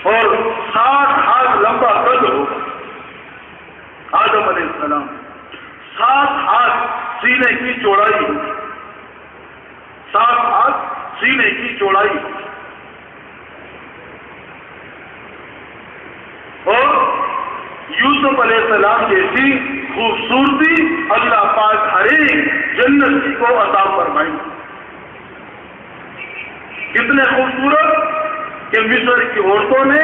اور 60 ہاتھ لمبا قد ہوگا آدم علیہ السلام، 7 ہاتھ سینے کی چوڑائی ہوگی، 7 ہاتھ سینے کی چوڑائی ہوگی۔ اور یوسف علیہ السلام جیسی خوبصورتی اللہ پاک ہر ایک جنتی کو عطا فرمائیں گے۔ کتنے خوبصورت کہ مصر کی عورتوں نے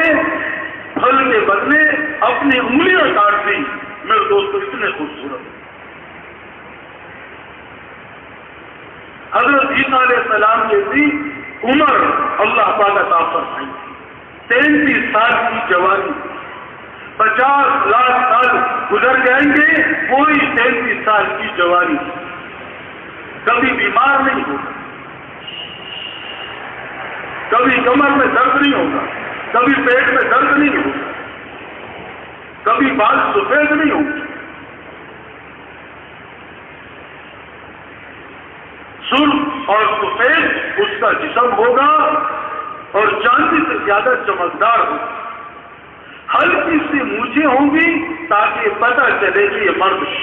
پھل کے بدلے اپنی انگلیاں کاٹ دی۔ میرے دوستو اتنے خوبصورت۔ حضرت عیسیٰ علیہ السلام جیسی عمر اللہ پاک عطا فرمائیں گے۔ 33 سال کی جوانی، 50 لاکھ سال گزر جائیں گے، کوئی 33 سال کی جوانی، کبھی بیمار نہیں ہوگا، کبھی کمر میں درد نہیں ہوگا، کبھی پیٹ میں درد نہیں ہوگا، کبھی بال سفید نہیں ہوں گے، سرخ اور سفید اس کا جسم ہوگا اور چاندی سے زیادہ چمکدار ہوگا، ہلکی سی مونچھیں ہوں گی تاکہ پتہ چلے کہ یہ مرد ہے۔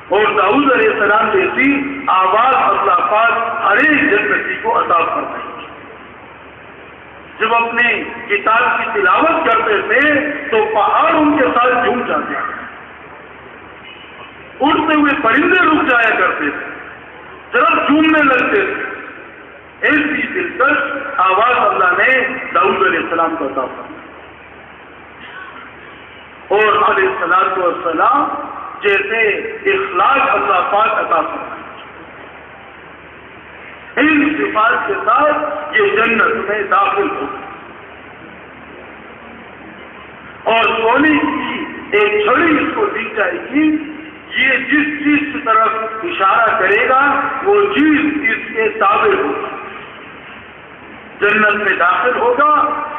اور داؤد علیہ السلام جیسی آواز اللہ پاک ہر ایک جنتی کو عطا فرمائیں گے۔ جب اپنے کتاب کی تلاوت کرتے تھے تو پہاڑ ان کے ساتھ جھوم جاتے تھے، اڑتے ہوئے پرندے رک جایا کرتے تھے، طرف جھومنے لگتے تھے۔ ایسی دلکش آواز اللہ نے داؤد علیہ السلام کو عطا فرمائی، اور علیہ الصلوۃ والسلام جیسے اخلاق اللہ پاک عطا فرمائے۔ ان صفات کے ساتھ یہ جنت میں داخل ہو، اور سونے کی ایک چھڑی اس کو دی جائے گی، یہ جس چیز کی طرف اشارہ کرے گا وہ چیز اس کے تابع ہوگا۔ جنت میں داخل ہوگا،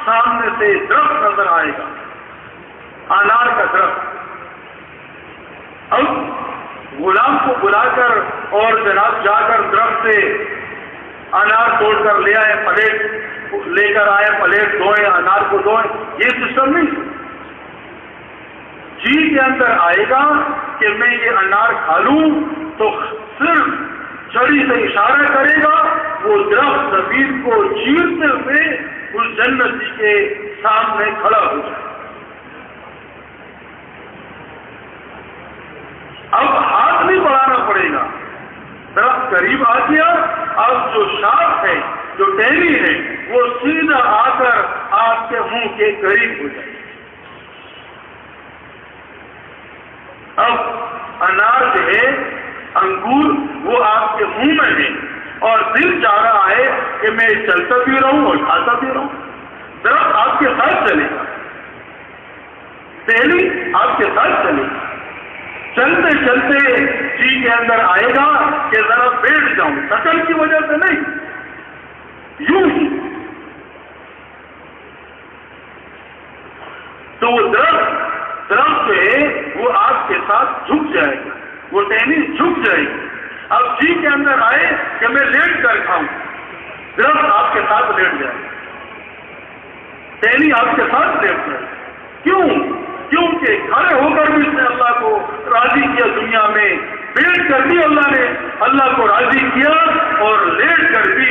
سامنے سے درخت نظر آئے گا، انار کا درخت۔ اب غلام کو بلا کر اور جناب جا کر درخت سے انار توڑ کر لے آئے، پلیٹ لے کر آئے، پلیٹ دھوئے، انار کو دھوئے، یہ سسٹم نہیں۔ جی کے اندر آئے گا کہ میں یہ انار کھا لوں تو صرف چھڑی سے اشارہ کرے گا، وہ درخت زمین کو چیرتے ہوئے اس جنتی کے سامنے کھڑا ہو جائے۔ اب ہاتھ نہیں بڑھانا پڑے گا، درخت قریب آ گیا، اب جو شاخ ہے، جو ٹہنی ہے، وہ سیدھا آ کر آپ کے منہ کے قریب ہو جائے۔ اب انار جو ہے، انگور، وہ آپ کے منہ میں ہے، اور دل چاہ رہا ہے کہ میں چلتا بھی رہوں اور کھاتا بھی رہوں۔ درخت آپ کے ساتھ چلے گا، ٹہنی آپ کے ساتھ چلے گا، چلتے چلتے جی کے اندر آئے گا کہ ذرا بیٹھ جاؤں، شکل کی وجہ سے نہیں، یوں ہی۔ تو وہ درخت جو ہے وہ آپ کے ساتھ جھک جائے گا، وہ ٹہنی جھک جائے گی۔ اب جی کے اندر آئے کہ میں لیٹ کر کھاؤں، درخت آپ کے ساتھ لیٹ جائے، ٹہنی آپ کے ساتھ لیٹ جائے۔ کیوں؟ کیونکہ کھڑے ہو کر بھی اس نے اللہ کو راضی کیا دنیا میں، بیٹھ کر بھی اللہ نے اللہ کو راضی کیا، اور لیٹ کر بھی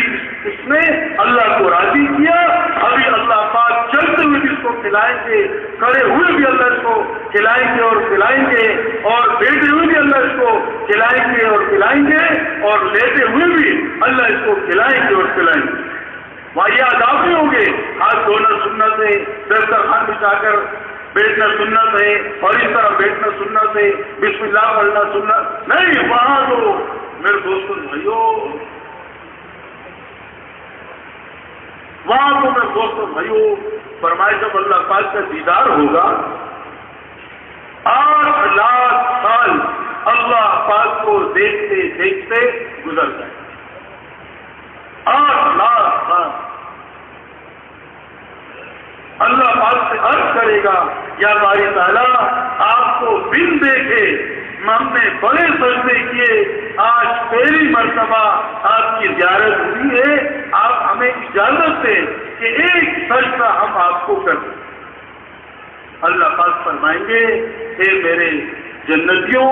اس نے اللہ کو راضی کیا۔ ابھی اللہ پاک چلتے ہوئے بھی اس کو کھلائیں گے، کھڑے ہوئے بھی اللہ اس کو کھلائیں گے اور پلائیں گے، اور بیٹھے ہوئے بھی اللہ اس کو کھلائیں گے اور پلائیں گے، اور لیٹے ہوئے بھی اللہ اس کو کھلائیں گے اور پلائیں گے۔ وہاں یہ آداب نہیں ہوں گے، ہاتھ دھونا سنت ہے، دسترخوان بچھا کر بیٹھنا سنت ہے، اور اس طرح بیٹھنا سنت ہے، بسم اللہ پڑھنا سنت نہیں۔ وہاں تو میرے دوستوں بھائیوں، وہاں تو میرے دوستوں بھائیوں فرمائے جب اللہ پاک کا دیدار ہوگا، 8 لاکھ سال اللہ پاک کو دیکھتے دیکھتے گزر جائے، 8 لاکھ سال۔ اللہ پاک سے عرض کرے گا، یا باری تعالیٰ آپ کو بن دیکھے ہم نے بڑے سجدے کیے، آج پہلی مرتبہ آپ کی زیارت ہوئی ہے، آپ ہمیں اجازت دیں کہ ایک سجدہ ہم آپ کو کر دیں۔ اللہ پاک فرمائیں گے، اے میرے جنتیوں،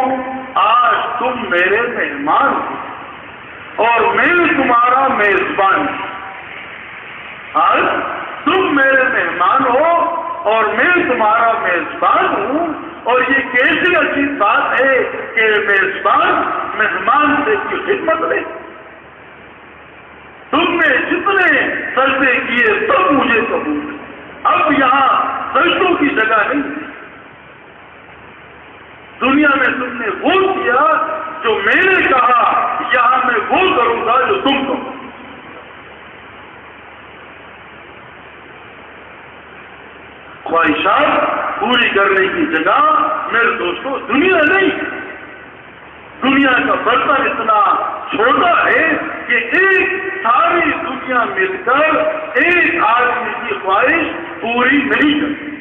آج تم میرے مہمان ہو اور میں تمہارا میزبان ہوں۔ آج تم میرے مہمان ہو اور میں تمہارا میزبان ہوں، اور یہ کیسی اچھی بات ہے کہ میزبان مہمان سے کی خدمت لے۔ تم نے جتنے سجدے کیے سب مجھے قبول ہے، اب یہاں سجدوں کی جگہ نہیں۔ دنیا میں تم نے وہ کیا جو میں نے کہا، یہاں میں وہ کروں گا جو تم کہو۔ خواہشات پوری کرنے کی جگہ میرے دوستوں دنیا نہیں۔ دنیا کا برتن اتنا چھوٹا ہے کہ ایک ساری دنیا مل کر ایک آدمی کی خواہش پوری نہیں کرتی۔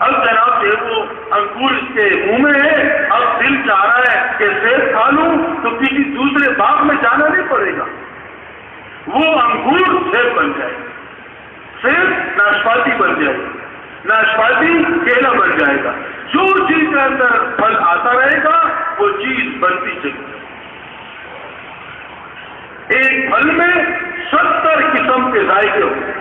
اب جناب یہ وہ انگور اس کے منہ میں ہے، اب دل چاہ رہا ہے کہ سیب کھا لوں تو کسی دوسرے باغ میں جانا نہیں پڑے گا، وہ انگور سیب بن جائے گا، سیب ناشپاتی بن جائے گا، ناشپاتی کیلا بن جائے گا۔ جو چیز کے اندر پھل آتا رہے گا وہ چیز بنتی چلے گی۔ ایک پھل میں 70 قسم کے ذائقے ہوتے ہیں.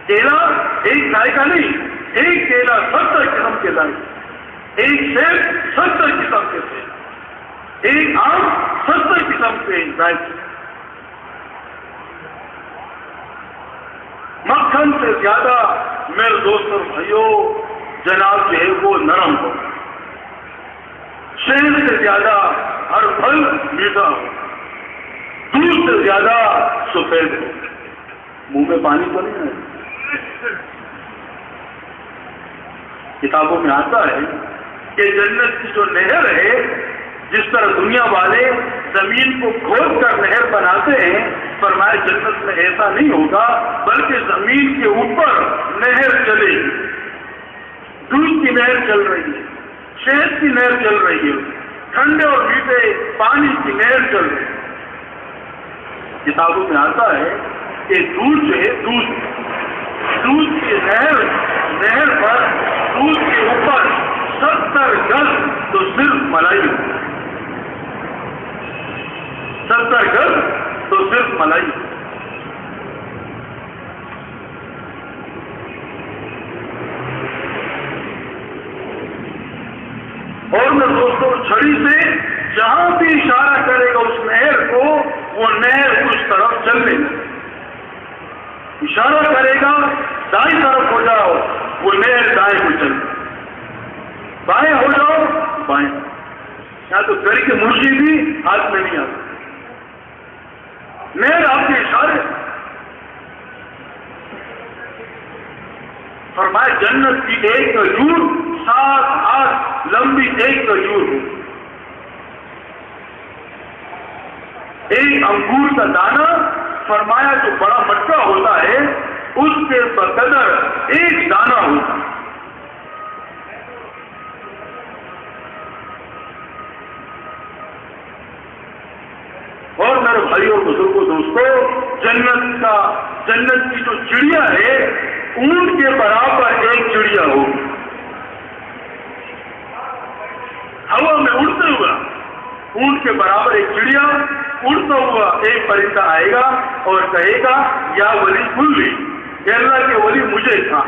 کیلا ایک ذائقہ نہیں، ایک کیلا 70 قسم کے ذائقے، ایک سیب 70 قسم کے سیب، ایک آم 70 قسم کے ذائقے. مکھن سے زیادہ میرے دوست اور بھائیوں جناب جو ہے وہ نرم ہو، شہد سے زیادہ ہر پھل میٹھا ہو، دودھ سے زیادہ سفید ہو. منہ میں پانی تو نہیں ہے. کتابوں میں آتا ہے کہ جنت کی جو نہر ہے، جس طرح دنیا والے زمین کو کھود کر نہر بناتے ہیں، فرمایا جنت میں ایسا نہیں ہوگا، بلکہ زمین کے اوپر نہر چلے گی. دودھ کی نہر چل رہی ہے، شہد کی نہر چل رہی ہے، ٹھنڈے اور میٹھے پانی کی نہر چل رہی ہے. کتابوں میں آتا ہے کہ دودھ جو ہے دودھ کی نہر پر دودھ کے اوپر 70 گز تو صرف ملائی ہوتی ہے. 70 گز تو صرف ملائی. اور میں دوستوں چھڑی سے جہاں بھی اشارہ کرے گا اس نہر کو، وہ نہر اس طرف چلنے لگے. اشارہ کرے گا دائیں طرف ہو جاؤ، وہ نہر دائیں کو چلے. بائیں ہو جاؤ، بائیں. یہاں تو گھر کے مرغی بھی ہاتھ میں نہیں آتی. نہر آپ کے اشارے. فرمایا جنت کی ایک کھجور 7 ہاتھ لمبی ایک کھجور ہو. ایک انگور کا دانہ فرمایا جو بڑا مٹکا ہوتا ہے اس کے بقدر ایک دانہ ہوتا. اور میرے بھائی اور بزرگوں دوستوں، جنت کی جو چڑیا ہے اونٹ کے برابر ایک چڑیا ہوگی. ہوا میں اڑتے ہوا اونٹ کے برابر ایک چڑیا اڑتا ہوا ایک پرندہ آئے گا اور کہے گا یا ولی کلی، اللہ کے ولی مجھے تھا.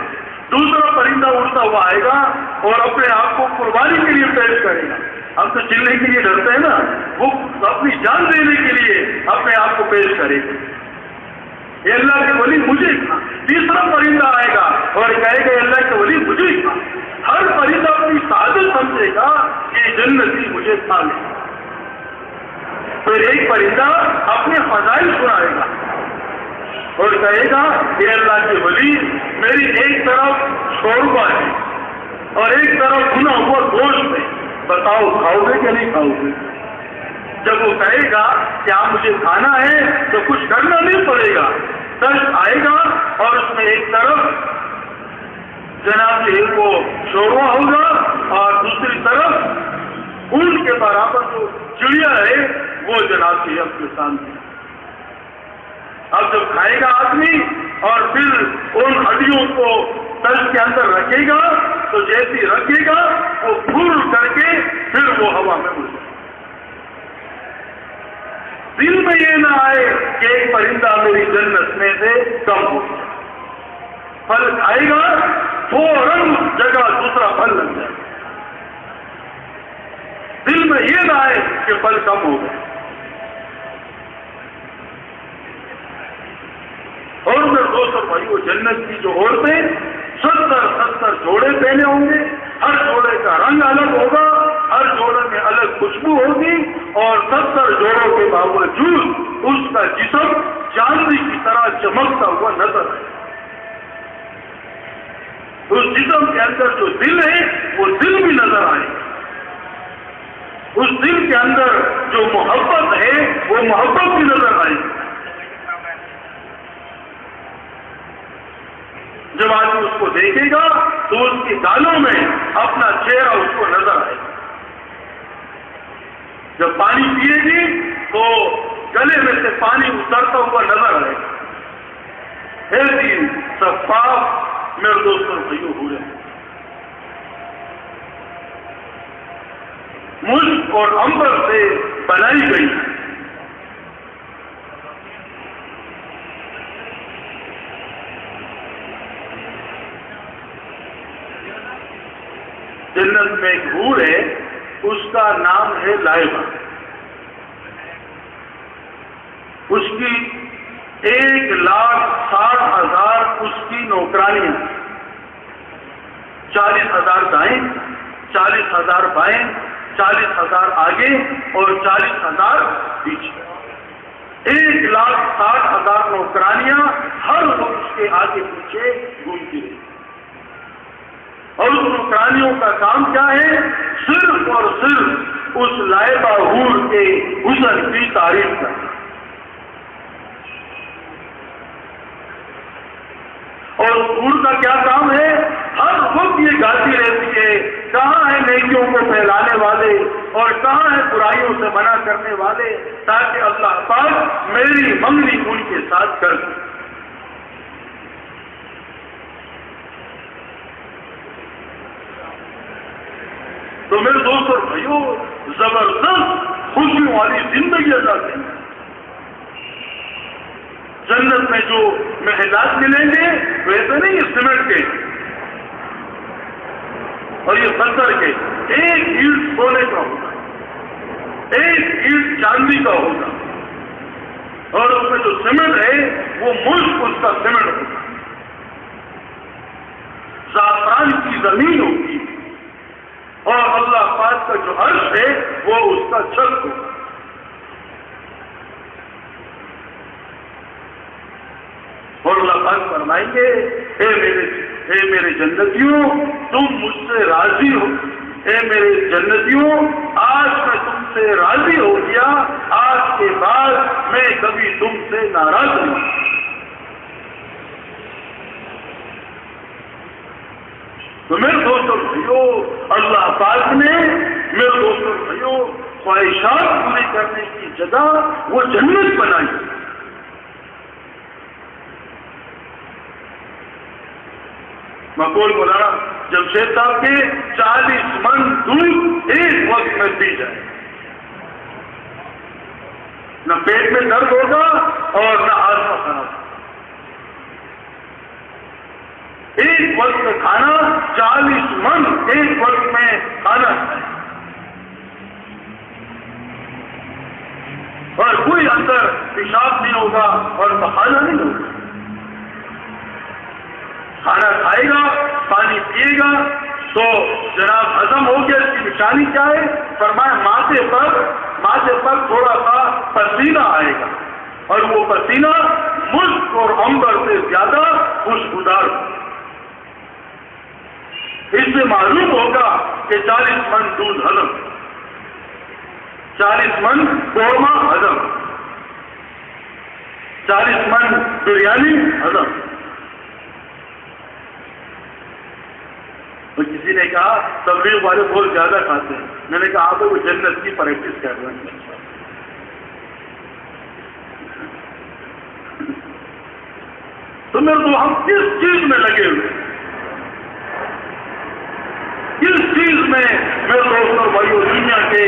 دوسرا پرندہ اڑتا ہوا آئے گا اور اپنے آپ کو قربانی کے لیے پیش کرے گا. ہم تو چلنے کے لیے ڈرتے ہیں نا، وہ اپنی جان دینے کے لیے اپنے آپ کو پیش کرے گا، یہ اللہ کے ولی مجھے تھا. تیسرا پرندہ آئے گا اور کہے گا اللہ کے ولی مجھے تھا. ہر پرندہ اپنی سعادت سمجھے گا کہ جنتی مجھے کھا لے. پھر ایک پرندہ اپنے فضائل سنائے گا اور کہے گا کہ اللہ کے ولی میری ایک طرف شوربہ ہے اور ایک طرف بھنا ہوا گوشت ہے، بتاؤ کھاؤ گے کہ نہیں کھاؤ گے؟ جب وہ کہے گا کہ آپ مجھے کھانا ہے تو کچھ کرنا نہیں پڑے گا. دشت آئے گا اور اس میں ایک طرف جناب ایک کو شوربہ ہوگا اور دوسری طرف اونٹ کے برابر جو چڑیا ہے وہ جناب کے اپنے سامنے. اب جب کھائے گا آدمی اور پھر ان ہڈیوں کو تل کے اندر رکھے گا تو جیسی رکھے گا وہ پھول کر کے پھر وہ ہوا میں اڑ جائے. دل میں یہ نہ آئے کہ ایک پرندہ میری جنت میں سے کم ہو جائے. پھل کھائے گا فوراً جگہ دوسرا پھل لگ جائے. دل میں یہ نہ آئے کہ پھل کم ہو گئے. اور میرے دوست اور بھائیوں، جنت کی جو عورتیں 70 جوڑے پہنے ہوں گے، ہر جوڑے کا رنگ الگ ہوگا، ہر جوڑے میں الگ خوشبو ہوگی اور 70 جوڑوں کے باوجود اس کا جسم چاندی کی طرح چمکتا ہوا نظر آئے. اس جسم کے اندر جو دل ہے وہ دل بھی نظر آئے. اس دل کے اندر جو محبت ہے وہ محبت بھی نظر آئے. جب آدمی اس کو دیکھے گا تو اس کی گالوں میں اپنا چہرہ اس کو نظر آئے گا. جب پانی پیے گی تو گلے میں سے پانی اترتا ہوا نظر آئے گا. ایسی صفاف میرے دوستوں بھائیوں ہو رہے ہیں. مشک اور عنبر سے بنائی گئی جنت میں ایک حور ہے، اس کا نام ہے لائبہ. اس کی 1,60,000 اس کی نوکرانیاں، 40,000 دائیں، 40,000 بائیں، 40,000 آگے اور 40,000 پیچھے. 1,60,000 نوکرانیاں ہر وقت اس کے آگے پیچھے گھومتی رہی. اور اس نوکرانیوں کا کام کیا ہے؟ صرف اور صرف اس لائبہ حور کے حسن کی تعریف کرنا. اور حور کا کیا کام ہے؟ ہر وقت یہ گاتی رہتی ہے کہاں ہیں نیکیوں کو پھیلانے والے اور کہاں ہیں برائیوں سے منع کرنے والے، تاکہ اللہ پاک میری منگنی ان کے ساتھ کر دے. تو میرے دوست اور بھائیوں، زبردست خوشیوں والی زندگی ادا کریں. جنت میں جو محلات ملیں گے ویسے نہیں یہ سیمنٹ کے اور یہ پتھر کے، ایک اینٹ سونے کا ہوگا، ایک اینٹ چاندی کا ہوگا، اور اس میں جو سیمنٹ ہے وہ ملک اس کا سیمنٹ ہوگا. زعفران کی زمین ہوگی اور اللہ پاک کا جو عرش ہے وہ اس کا چھت ہوگا. اور اللہ پاک فرمائیں گے اے میرے جنتیوں تم مجھ سے راضی ہو، اے میرے جنتیوں آج میں تم سے راضی ہو گیا، آج کے بعد میں کبھی تم سے ناراض نہیں. تو میرے دوستوں بھائیوں، اللہ پاک نے میرے دوستوں بھائیوں خواہشات پوری کرنے کی جگہ وہ جنت بنائی. مقبول مولانا جمشید صاحب کے 40 من دودھ ایک وقت میں پی جائے، نہ پیٹ میں درد ہوگا اور نہ ہاضمہ خراب. ایک وقت کا کھانا 40 من ایک وقت میں کھانا ہے، اور کوئی اندر پیشاب نہیں ہوگا اور بخانا نہیں ہوگا. کھانا کھائے گا، پانی پیے گا تو جناب ہضم ہو گیا. اس کی نشانی کیا ہے؟ فرمایا ماتھے پر تھوڑا سا پسینہ آئے گا اور وہ پسینہ مشک اور عنبر سے زیادہ خوشبودار. اس سے معلوم ہوگا کہ 40 من دودھ ہضم، 40 من قورمہ ہضم، 40 من بریانی ہضم. تو کسی نے کہا تبلیغ والے بہت زیادہ کھاتے ہیں. میں نے کہا آپ وہ جنت کی پریکٹس کر رہے ہیں. تو میرے تو ہم کس چیز میں لگے ہوئے، کس چیز میں میرے دوستوں بھائیوں دنیا کے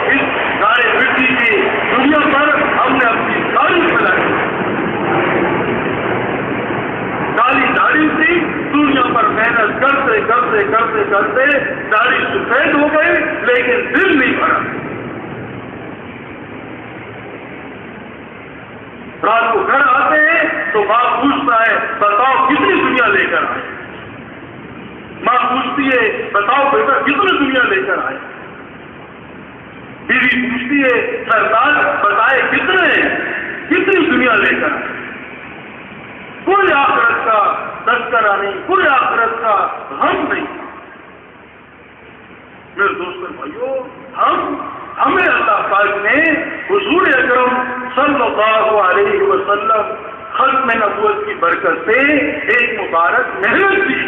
اس سارے مٹی کی دنیا پر ہم نے اپنی تاریخ پھیلائی. کالی داڑھی تھی، دنیا پر محنت کرتے کرتے کرتے کرتے داڑھی سفید ہو گئی لیکن دل نہیں بھرا. رات کو گھر آتے ہیں تو باپ پوچھتا ہے بتاؤ کتنی دنیا لے کر آئے، ماں پوچھتی ہے بتاؤ بیٹا کتنی دنیا لے کر آئے، بیوی پوچھتی ہے سرکار بتائے کتنی دنیا لے کر آئے. کوئی آخرت کا تذکرہ نہیں، کوئی آخرت کا غم نہیں. میرے دوستوں بھائیوں، ہمیں اللہ پاک نے حضور اکرم صلی اللہ علیہ وسلم ختم نبوت کی برکت سے ایک مبارک محنت دی.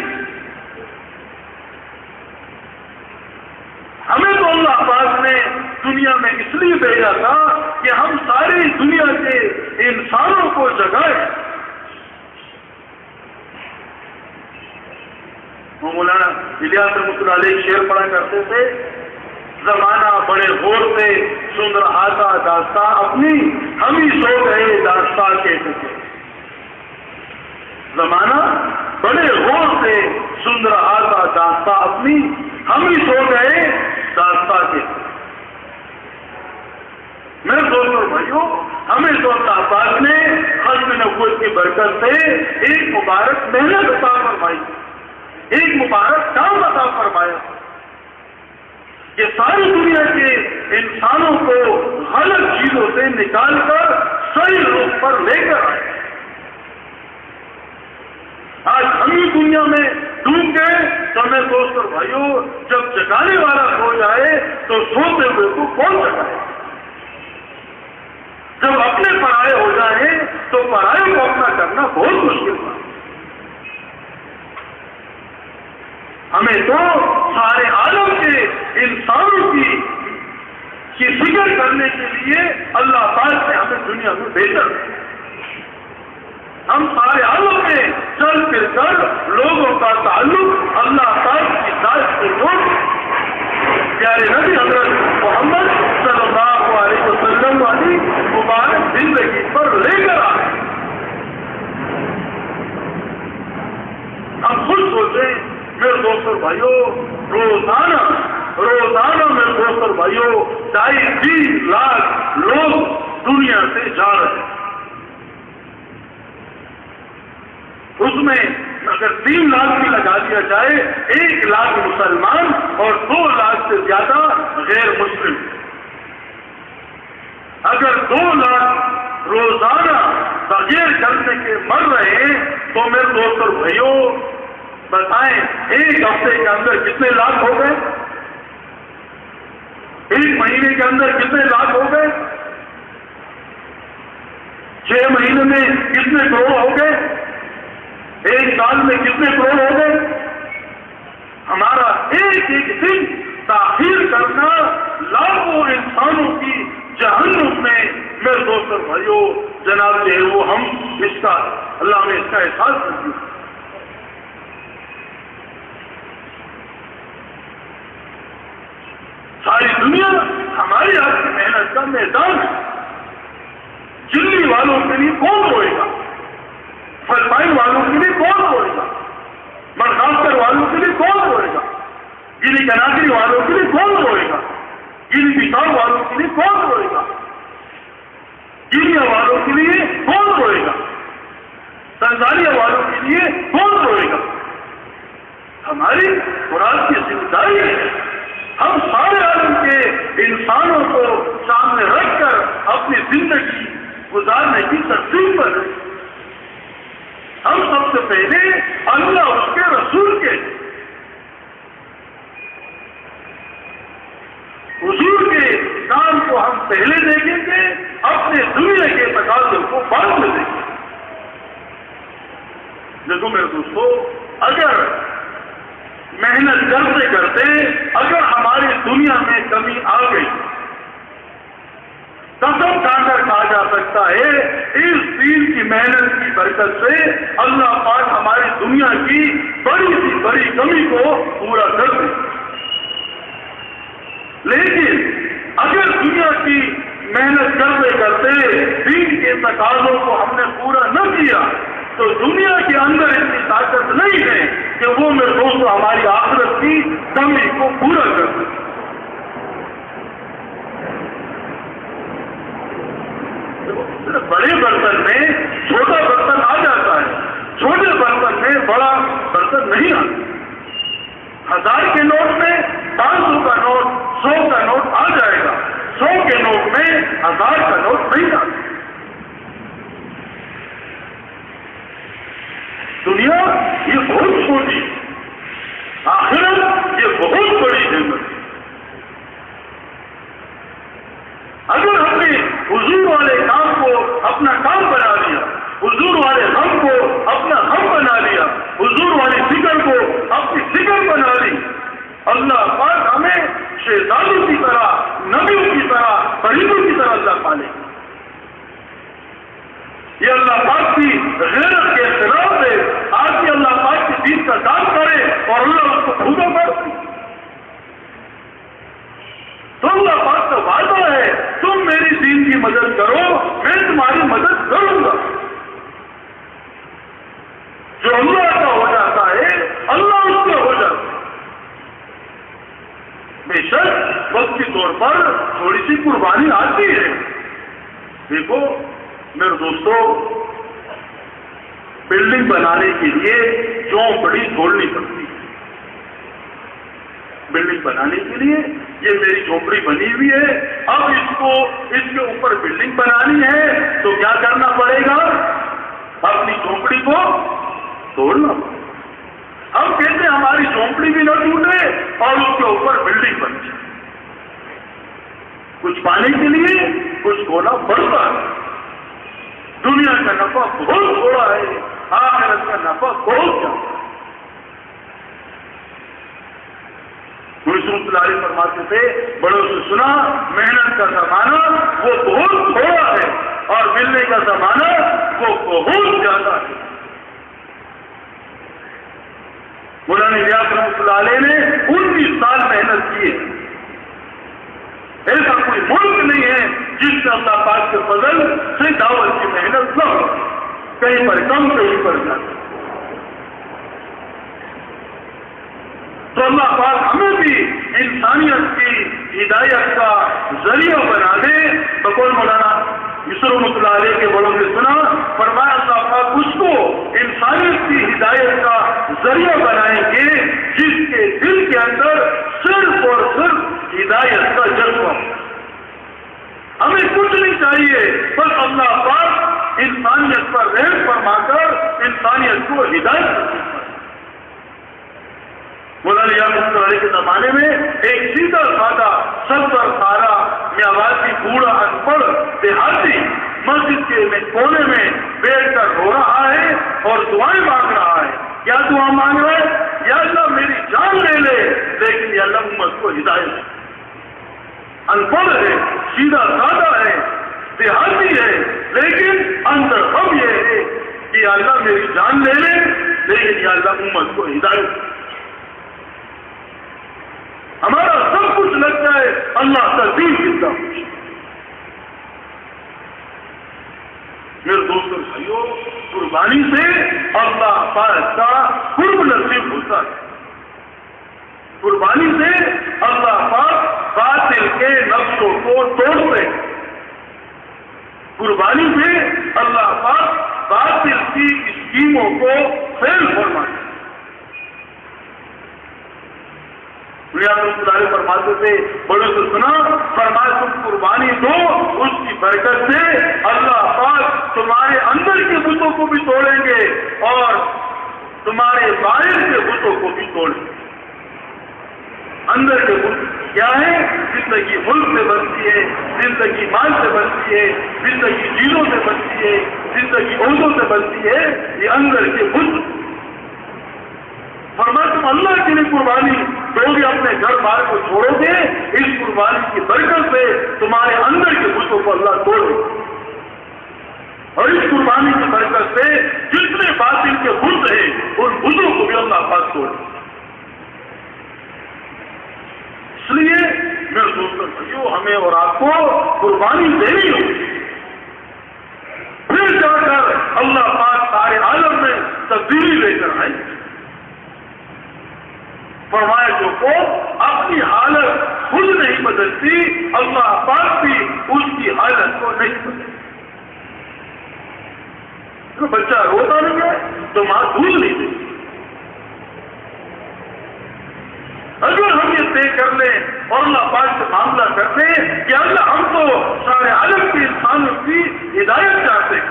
ہمیں تو اللہ پاک نے دنیا میں اس لیے بھیجا تھا کہ ہم ساری دنیا کے انسانوں کو جگائیں. وہ مولانا الیاس رحمۃ اللہ علیہ شعر پڑھا کرتے تھے، زمانہ بڑے غور سے سن رہا تھا داستان اپنی، ہم ہی سو گئے داستان کہتے تھے. زمانہ بڑے غور سے سن رہا تھا داستہ اپنی، ہم ہی سو گئے داستہ کے۔ میرے دوستوں بھائیوں، ہمیں تو اللہ پاک نے ختم نبوت کی برکت سے ایک مبارک محنت عطا فرمائی، ایک مبارک کام عطا فرمایا کہ ساری دنیا کے انسانوں کو غلط چیزوں سے نکال کر صحیح روپ پر لے کر آئے۔ آج ہم ہی دنیا میں ڈوب گئے تو میں دوستوں بھائیوں، جب جگانے والا سو جائے تو سوتے ہوئے کو کون جگائے؟ جب اپنے پرائے ہو جائیں تو پرائے کو اپنا کرنا بہت مشکل تھا۔ ہمیں تو سارے عالم کے انسانوں کی فکر کرنے کے لیے اللہ پاک نے ہمیں دنیا میں بھیجا۔ ہم سارے عالم میں چل پھر کر لوگوں کا تعلق اللہ پاک کی ذات سے جوڑ پیارے نبی حضرت محمد صلی اللہ علیہ وسلم والی مبارک زندگی پر لے کر آئے۔ ہم خود سوچیں میرے دوستوں بھائیوں، روزانہ میرے دوستوں بھائیوں 2.5-3 لاکھ لوگ دنیا سے جا رہے ہیں۔ اس میں اگر 3 لاکھ بھی لگا دیا جائے، 1 لاکھ مسلمان اور 2 لاکھ سے زیادہ غیر مسلم۔ اگر 2 لاکھ روزانہ بغیر کرنے کے مر رہے ہیں تو میرے دوستوں بھائیوں بتائیں 1 ہفتے کے اندر کتنے لاکھ ہو گئے؟ 1 مہینے کے اندر کتنے لاکھ ہو گئے؟ 6 مہینے میں کتنے کروڑ ہو گئے؟ 1 سال میں کتنے کروڑ ہو گئے؟ ہمارا ایک دن تاخیر کرنا لاکھوں انسانوں کی جہنم میں میرے دوستوں بھائیوں جناب جو ہے وہ ہم اس کا اللہ نے اس کا احساس کر دیا۔ ساری دنیا ہماری آپ کی محنت کا میدان ہے۔ چلی والوں کے لیے کون روئے گا؟ فلپائن والوں کے لیے کون روئے گا؟ مرخاستر والوں کے لیے کون روئے گا؟ گینی کناکری والوں کے لیے کون روئے گا؟ گینی بساؤ والوں کے لیے کون روئے گا؟ گینیا والوں کے لیے کون روئے گا؟ تنزانیہ والوں کے لیے کون روئے گا؟ ہماری مراد کی ذمہ داری ہے ہم سارے عالم کے انسانوں کو سامنے رکھ کر اپنی زندگی گزارنے کی ترتیب پر ہم سب سے پہلے اللہ اس کے رسول کے حضور کے کام کو ہم پہلے دیکھیں گے، اپنے دنیا کے تقاضوں کو بعد میں دیکھیں گے۔ دیکھو میرے دوستو، اگر محنت کرتے کرتے اگر ہماری دنیا میں کمی آ گئی، قسم کھا کر کہا جا سکتا ہے اس دین کی محنت کی برکت سے اللہ پاک ہماری دنیا کی بڑی سی بڑی کمی کو پورا کر دے۔ لیکن اگر دنیا کی محنت کرتے کرتے دین کے تقاضوں کو ہم نے پورا نہ کیا تو دنیا کے اندر اتنی طاقت نہیں ہے کہ وہ میرے دوستوں ہماری آخرت کی کمی کو پورا کر دے۔ بڑے برتن میں چھوٹا برتن آ جاتا ہے، چھوٹے برتن میں بڑا برتن نہیں آتا۔ 1000 کے نوٹ میں 500 کا نوٹ، 100 کا نوٹ آ جائے گا، 100 کے نوٹ میں 1000 کا نوٹ نہیں آتا۔ دنیا یہ بہت چھوٹی، آخرت یہ بہت بڑی ہمت۔ اگر ہم نے حضور والے کام کو اپنا کام بنا لیا، حضور والے غم کو اپنا غم بنا لیا، حضور والی فکر کو اپنی فکر بنا لی، اللہ پاک ہمیں شہزادوں کی طرح، نبیوں کی طرح، فرشتوں کی طرح اللہ پالے۔ یہ اللہ پاک کی غیرت کے خلاف ہے، آج اللہ پاک کی دین کا کام کرے اور اللہ اس کو خودوں پر تو اللہ پاک کا وعدہ ہے تم میری دین کی مدد کرو، میں تمہاری مدد کروں گا۔ جو اللہ کا ہو جاتا ہے اللہ اس کا ہو جاتا ہے۔ شک وقت کے طور پر تھوڑی سی قربانی آتی ہے. دیکھو میرے دوستو، بلڈنگ بنانے کے لیے چونپڑی توڑنی پڑتی ہے. بلڈنگ بنانے کے لیے یہ میری جھونپڑی بنی ہوئی ہے، اب اس کے اوپر بلڈنگ بنانی ہے تو کیا کرنا پڑے گا؟ اپنی جھونپڑی کو توڑنا پڑے گا. ہم کہتے ہیں ہماری جھونپڑی بھی نہ ٹوٹے اور اس کے اوپر بلڈنگ بن جائے. کچھ پانے کے لیے کچھ کھونا پڑتا ہے. دنیا کا نفع بہت تھوڑا ہے، آخرت کا نفع بہت زیادہ. رسول اللہ علیہ فرماتے تھے، بڑوں سے سنا محنت کا زمانہ وہ بہت تھوڑا ہے اور ملنے کا زمانہ وہ بہت زیادہ ہے. مولانا الیاس رحمۃ اللہ علیہ نے 19 سال محنت کی. ایسا کوئی ملک نہیں ہے جس سے اللہ پاک کے فضل سے دعوت کی محنت نہ ہو، کہیں پر کم کہیں پر زیادہ. تو اللہ پاک ہمیں بھی انسانیت کی ہدایت کا ذریعہ بنا دے. بقول مولانا یوسف رحمۃ اللہ علیہ کے بڑوں سے سنا، فرمایا اللہ پاک اس کو انسانیت کی ہدایت کا ذریعہ بنائیں گے جس کے دل کے اندر صرف اور صرف ہدایت کا جذبہ. ہمیں کچھ نہیں چاہیے، بس اللہ پاک انسانیت پر رحم فرما کر انسانیت کو ہدایت کرے. مولانا الیاس علیہ کے زمانے میں ایک سیدھا سادہ 70 میں آبادی بوڑھا ان پڑھ دیہاتی مسجد کے کونے میں بیٹھ کر رو رہا ہے اور دعائیں مانگ رہا ہے. کیا دعا مانگ رہا ہے؟ یا اللہ میری جان لے لے، لیکن یا اللہ امت کو ہدایت. ان پڑھ ہے، سیدھا سادہ ہے، دیہاتی ہے، لیکن اندر غم یہ ہے کہ یا اللہ میری جان لے لے، لیکن یا اللہ امت کو ہدایت. ہمارا سب کچھ لگتا ہے اللہ کا دین کتنا کچھ. میرے دوستوں بھائیوں، قربانی سے اللہ پاک کا قرب نصیب ہوتا ہے. قربانی سے اللہ پاک باطل کے نقشوں کو توڑتے ہیں. قربانی سے اللہ پاک باطل کی اسکیموں کو فیل فرماتے ہیں. فرماتے تھے، بڑوں سے سنا، فرمایا تم قربانی دو، اس کی برکت سے اللہ پاک تمہارے اندر کے بتوں کو بھی توڑیں گے اور تمہارے باہر کے بتوں کو بھی توڑیں گے. اندر کے بت کیا ہے؟ زندگی ملک سے بنتی ہے، زندگی مال سے بنتی ہے، زندگی چیزوں سے بنتی ہے، زندگی عہدوں سے بنتی ہے. یہ اندر کے بت. فرمایا تم اللہ کے لیے قربانی دو گے، اپنے گھر بار کو چھوڑو گے، اس قربانی کی برکت سے تمہارے اندر کے بتوں کو اللہ توڑے. اور اس قربانی کی برکت سے جتنے باطل کے بت ہیں ان بتوں کو بھی اللہ پاک توڑے. اس لیے میرے دوستوں بھائیوں، ہمیں اور آپ کو قربانی دینی ہوگی، پھر جا کر اللہ پاک سارے عالم میں تبدیلی لے کر آئیں. فرمایا جو کو اپنی حالت خود نہیں بدلتی، اللہ پاک بھی اس کی حالت کو نہیں بدلتی. تو بچہ روتا نہیں ہے تو ماں دودھ نہیں دیتی. اگر ہم یہ طے کر لیں اور اللہ پاک سے معاملہ کر لیں کہ اللہ ہم تو سارے عالم کے انسانوں کی ہدایت چاہتے ہیں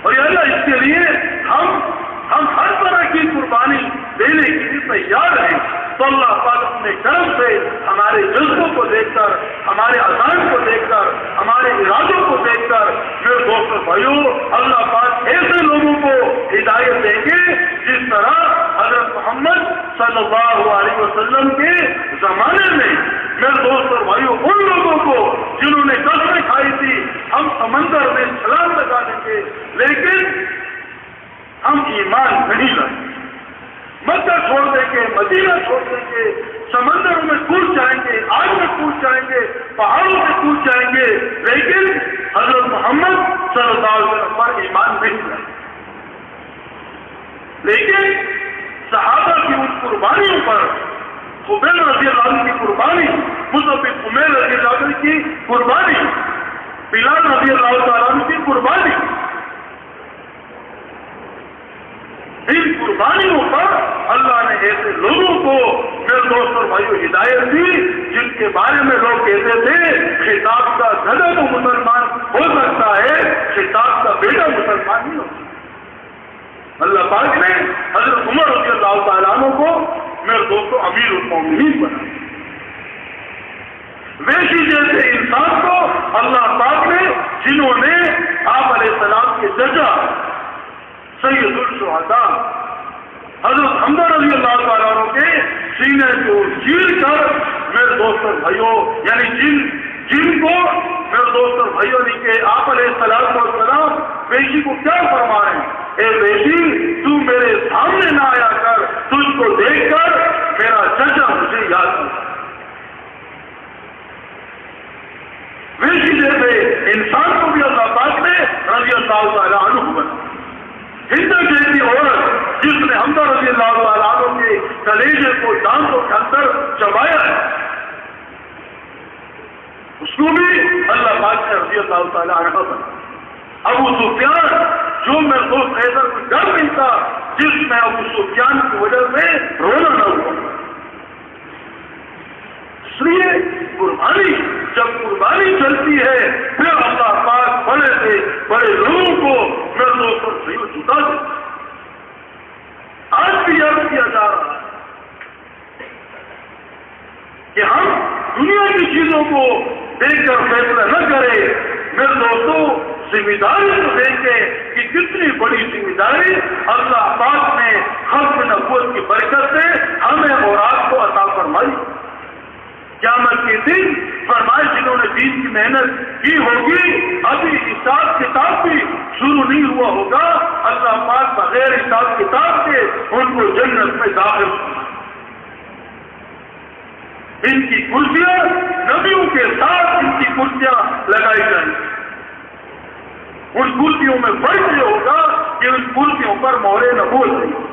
اور یا اللہ اس کے لیے ہم ہر طرح کی قربانی دینے کے لیے تیار ہیں، تو اللہ پاک اپنے کرم سے ہمارے جذبوں کو دیکھ کر، ہمارے عزائم کو دیکھ کر، ہمارے ارادوں کو دیکھ کر میرے دوستوں بھائیوں، اللہ پاک ایسے لوگوں کو ہدایت دیں گے جس طرح حضرت محمد صلی اللہ علیہ وسلم کے زمانے میں میرے دوستوں بھائیوں ان لوگوں کو جنہوں نے قسمیں کھائی تھی ہم سمندر میں چھلانگ لگا دیں گے لیکن ہم ایمان نہیں لائیں گے، مکہ چھوڑ دیں گے، مدینہ چھوڑ دیں گے، سمندروں میں کود جائیں گے، آگ میں کود جائیں گے، پہاڑوں میں کود جائیں گے، لیکن حضرت محمد صلی اللہ علیہ وسلم پر ایمان نہیں لائیں گے. لیکن صحابہ کی ان قربانیوں پر خبیب رضی اللہ عنہ کی قربانی، مصعب بن عمیر رضی اللہ عنہ کی قربانی، بلال رضی اللہ تعالیٰ عنہ کی قربانی، ان قربانیوں پر اللہ نے ایسے لوگوں کو میرے دوست اور بھائیوں ہدایت دی جن کے بارے میں لوگ کہتے تھے خطاب کا گدھا تو مسلمان ہو سکتا ہے، خطاب کا بیٹا مسلمان نہیں ہو سکتا۔ اللہ پاک نے حضرت عمر رضی اللہ تعالیٰ عنہ کو میرے دوستوں امیر المومنین بنا، ویسی جیسے انسان کو اللہ پاک نے جنہوں نے آپ علیہ السلام کے چچا سید الشہداء حضرت حمزہ رضی اللہ تعالیٰ عنہ کے سینے کو چیر کر میرے دوست اور بھائیوں یعنی جن کو میرے دوست اور بھائیوں نے کہ آپ علیہ السلام بیشی کو کیا فرما رہے ہیں، اے بیشی تو میرے سامنے نہ آیا کر، تجھ کو دیکھ کر میرا چچا مجھے یاد کرتا۔ ویسی جیسے انسان کو بھی اللہ پاک نے رضی اللہ تعالیٰ عنہ بنا۔ ہند جیسی عورت جس نے حمزہ رضی اللہ تعالیٰ عنہ کے کلیجے کو دانتوں کے اندر چبایا ہے، اس کو بھی اللہ پاک نے رضی اللہ تعالیٰ عنہ بنا۔ ابو سفیان جو میں دوست حیدر کوئی ڈر نہیں تھا جس میں ابو سفیان کی وجہ سے رونا نہ ہوا۔ اس لیے قربانی جب قربانی چلتی ہے پھر اللہ پاک بڑے سے بڑے لوگوں کو میرے دوست اور بھائیوں جتا دیتا۔ آج بھی یاد کیا جا رہا ہے کہ ہم دنیا کی چیزوں کو دیکھ کر فیصلہ نہ کریں، میرے دوستوں ذمہ داری کو دیکھیں کہ کتنی بڑی ذمہ داری اللہ پاک نے ختم نبوت کی برکت سے ہمیں اور آپ کو عطا فرمائی۔ قیامت کے دن فرمائے جنہوں نے دین کی محنت کی ہوگی ابھی حساب کتاب بھی شروع نہیں ہوا ہوگا، اللہ پاک بغیر حساب کتاب کے ان کو جنت میں داخل کرنا۔ ان کی کرسیاں نبیوں کے ساتھ ان کی کرسیاں لگائی جائیں گی۔ ان کرسیوں میں فرق یہ ہوگا کہ ان کرسیوں پر مہر نبوت نہیں،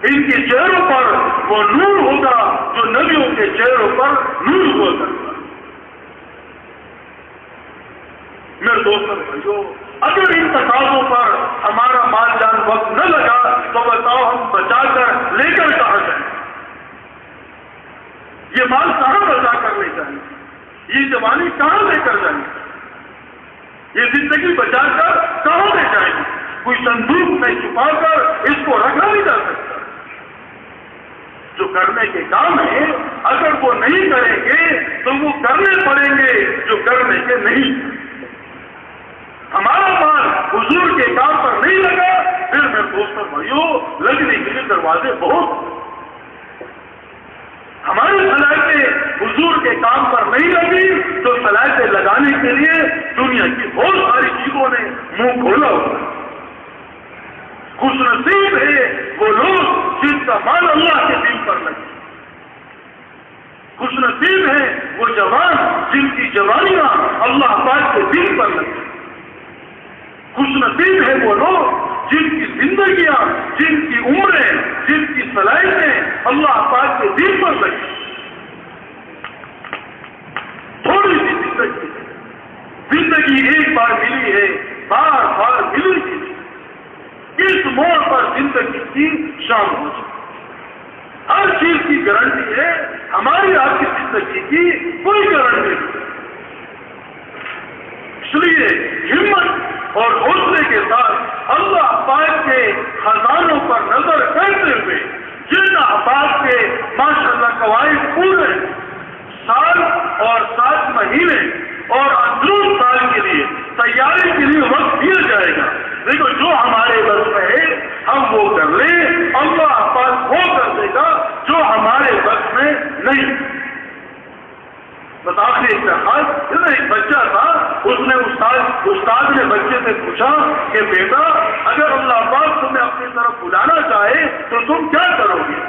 ان کے چہروں پر وہ نور ہوگا جو نبیوں کے چہروں پر نور ہوا کرتا۔ میرے دوستوں بھائیوں اگر ان تقاضوں پر ہمارا مال جان وقت نہ لگا تو بتاؤ ہم بچا کر لے کر کہاں جائیں؟ یہ مال کہاں بچا کر لے جائیں؟ یہ جوانی کہاں لے کر جائیں؟ یہ زندگی بچا کر کہاں لے جائیں گے؟ کوئی صندوق میں چھپا کر اس کو رکھا نہیں جا سکتا۔ جو کرنے کے کام ہیں اگر وہ نہیں کریں گے تو وہ کرنے پڑیں گے جو کرنے کے نہیں۔ ہمارا مال حضور کے کام پر نہیں لگا پھر میرے دوستوں بھائیوں لگنے کے لیے دروازے بہت، ہماری صلاحیتیں حضور کے کام پر نہیں لگی تو صلاحیتیں لگانے کے لیے دنیا کی بہت ساری چیزوں نے منہ کھولا ہوا۔ خوش نصیب ہے وہ لوگ جن کا مال اللہ کے دین پر لگے، خوش نصیب ہے وہ جوان جن کی جوانیاں اللہ پاک کے دین پر لگے، خوش نصیب ہے وہ لوگ جن کی زندگیاں جن کی عمریں جن کی صلاحیتیں اللہ پاک کے دین پر لگی۔ تھوڑی سی زندگی ایک بار ملی ہے، بار بار ملی گی، اس موڑ پر زندگی کی شام ہو جائے۔ ہر چیز کی گارنٹی ہے، ہماری آپ کی زندگی کی کوئی گارنٹی نہیں۔ اس لیے ہمت اور حوصلے کے ساتھ اللہ پاک کے خزانوں پر نظر کرتے ہوئے جن احباب کے ماشاءاللہ قواعد پورے سال اور 7 مہینے اور اندرون سال کے لیے تیاری کے لیے وقت دیا جائے گا، دیکھو جو ہمارے بس میں ہے ہم وہ کر لیں، اللہ پاک وہ کر دے گا جو ہمارے بس میں نہیں۔ بس آخری ایک بچہ تھا، اس نے استاد نے بچے سے پوچھا کہ بیٹا اگر اللہ پاک تمہیں اپنی طرف بلانا چاہے تو تم کیا کرو گے؟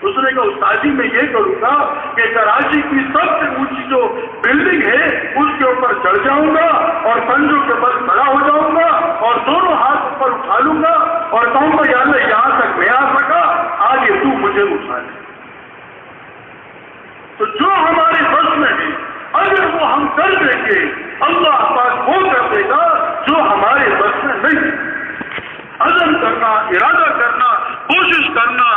اس نے کہا استاد جی میں یہ کروں گا کہ کراچی کی سب سے اونچی جو بلڈنگ ہے اس کے اوپر چڑھ جاؤں گا اور پنجوں کے بل کھڑا ہو جاؤں گا اور دونوں ہاتھ اوپر اٹھا لوں گا اور کہوں گا یا اللہ یہاں تک میں آ سکا، آگے تو مجھے اٹھا لے۔ تو جو ہمارے بس میں ہے اگر وہ ہم کر دیں گے اللہ پاک وہ کر دے گا جو ہمارے بس میں نہیں. عزم کرنا، ارادہ کرنا، کوشش کرنا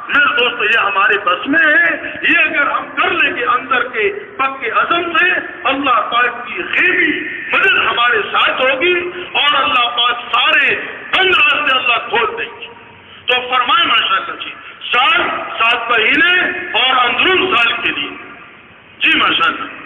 میرے دوست یہ ہمارے بس میں ہے. یہ اگر ہم کر لیں گے اندر کے پکے عزم سے اللہ پاک کی غیبی مدد ہمارے ساتھ ہوگی اور اللہ پاک سارے بند راستے اللہ کھول دیں گے. تو فرمائے ماشاءاللہ جی 7 مہینے اور اندرون سال کے لیے. جی ماشاءاللہ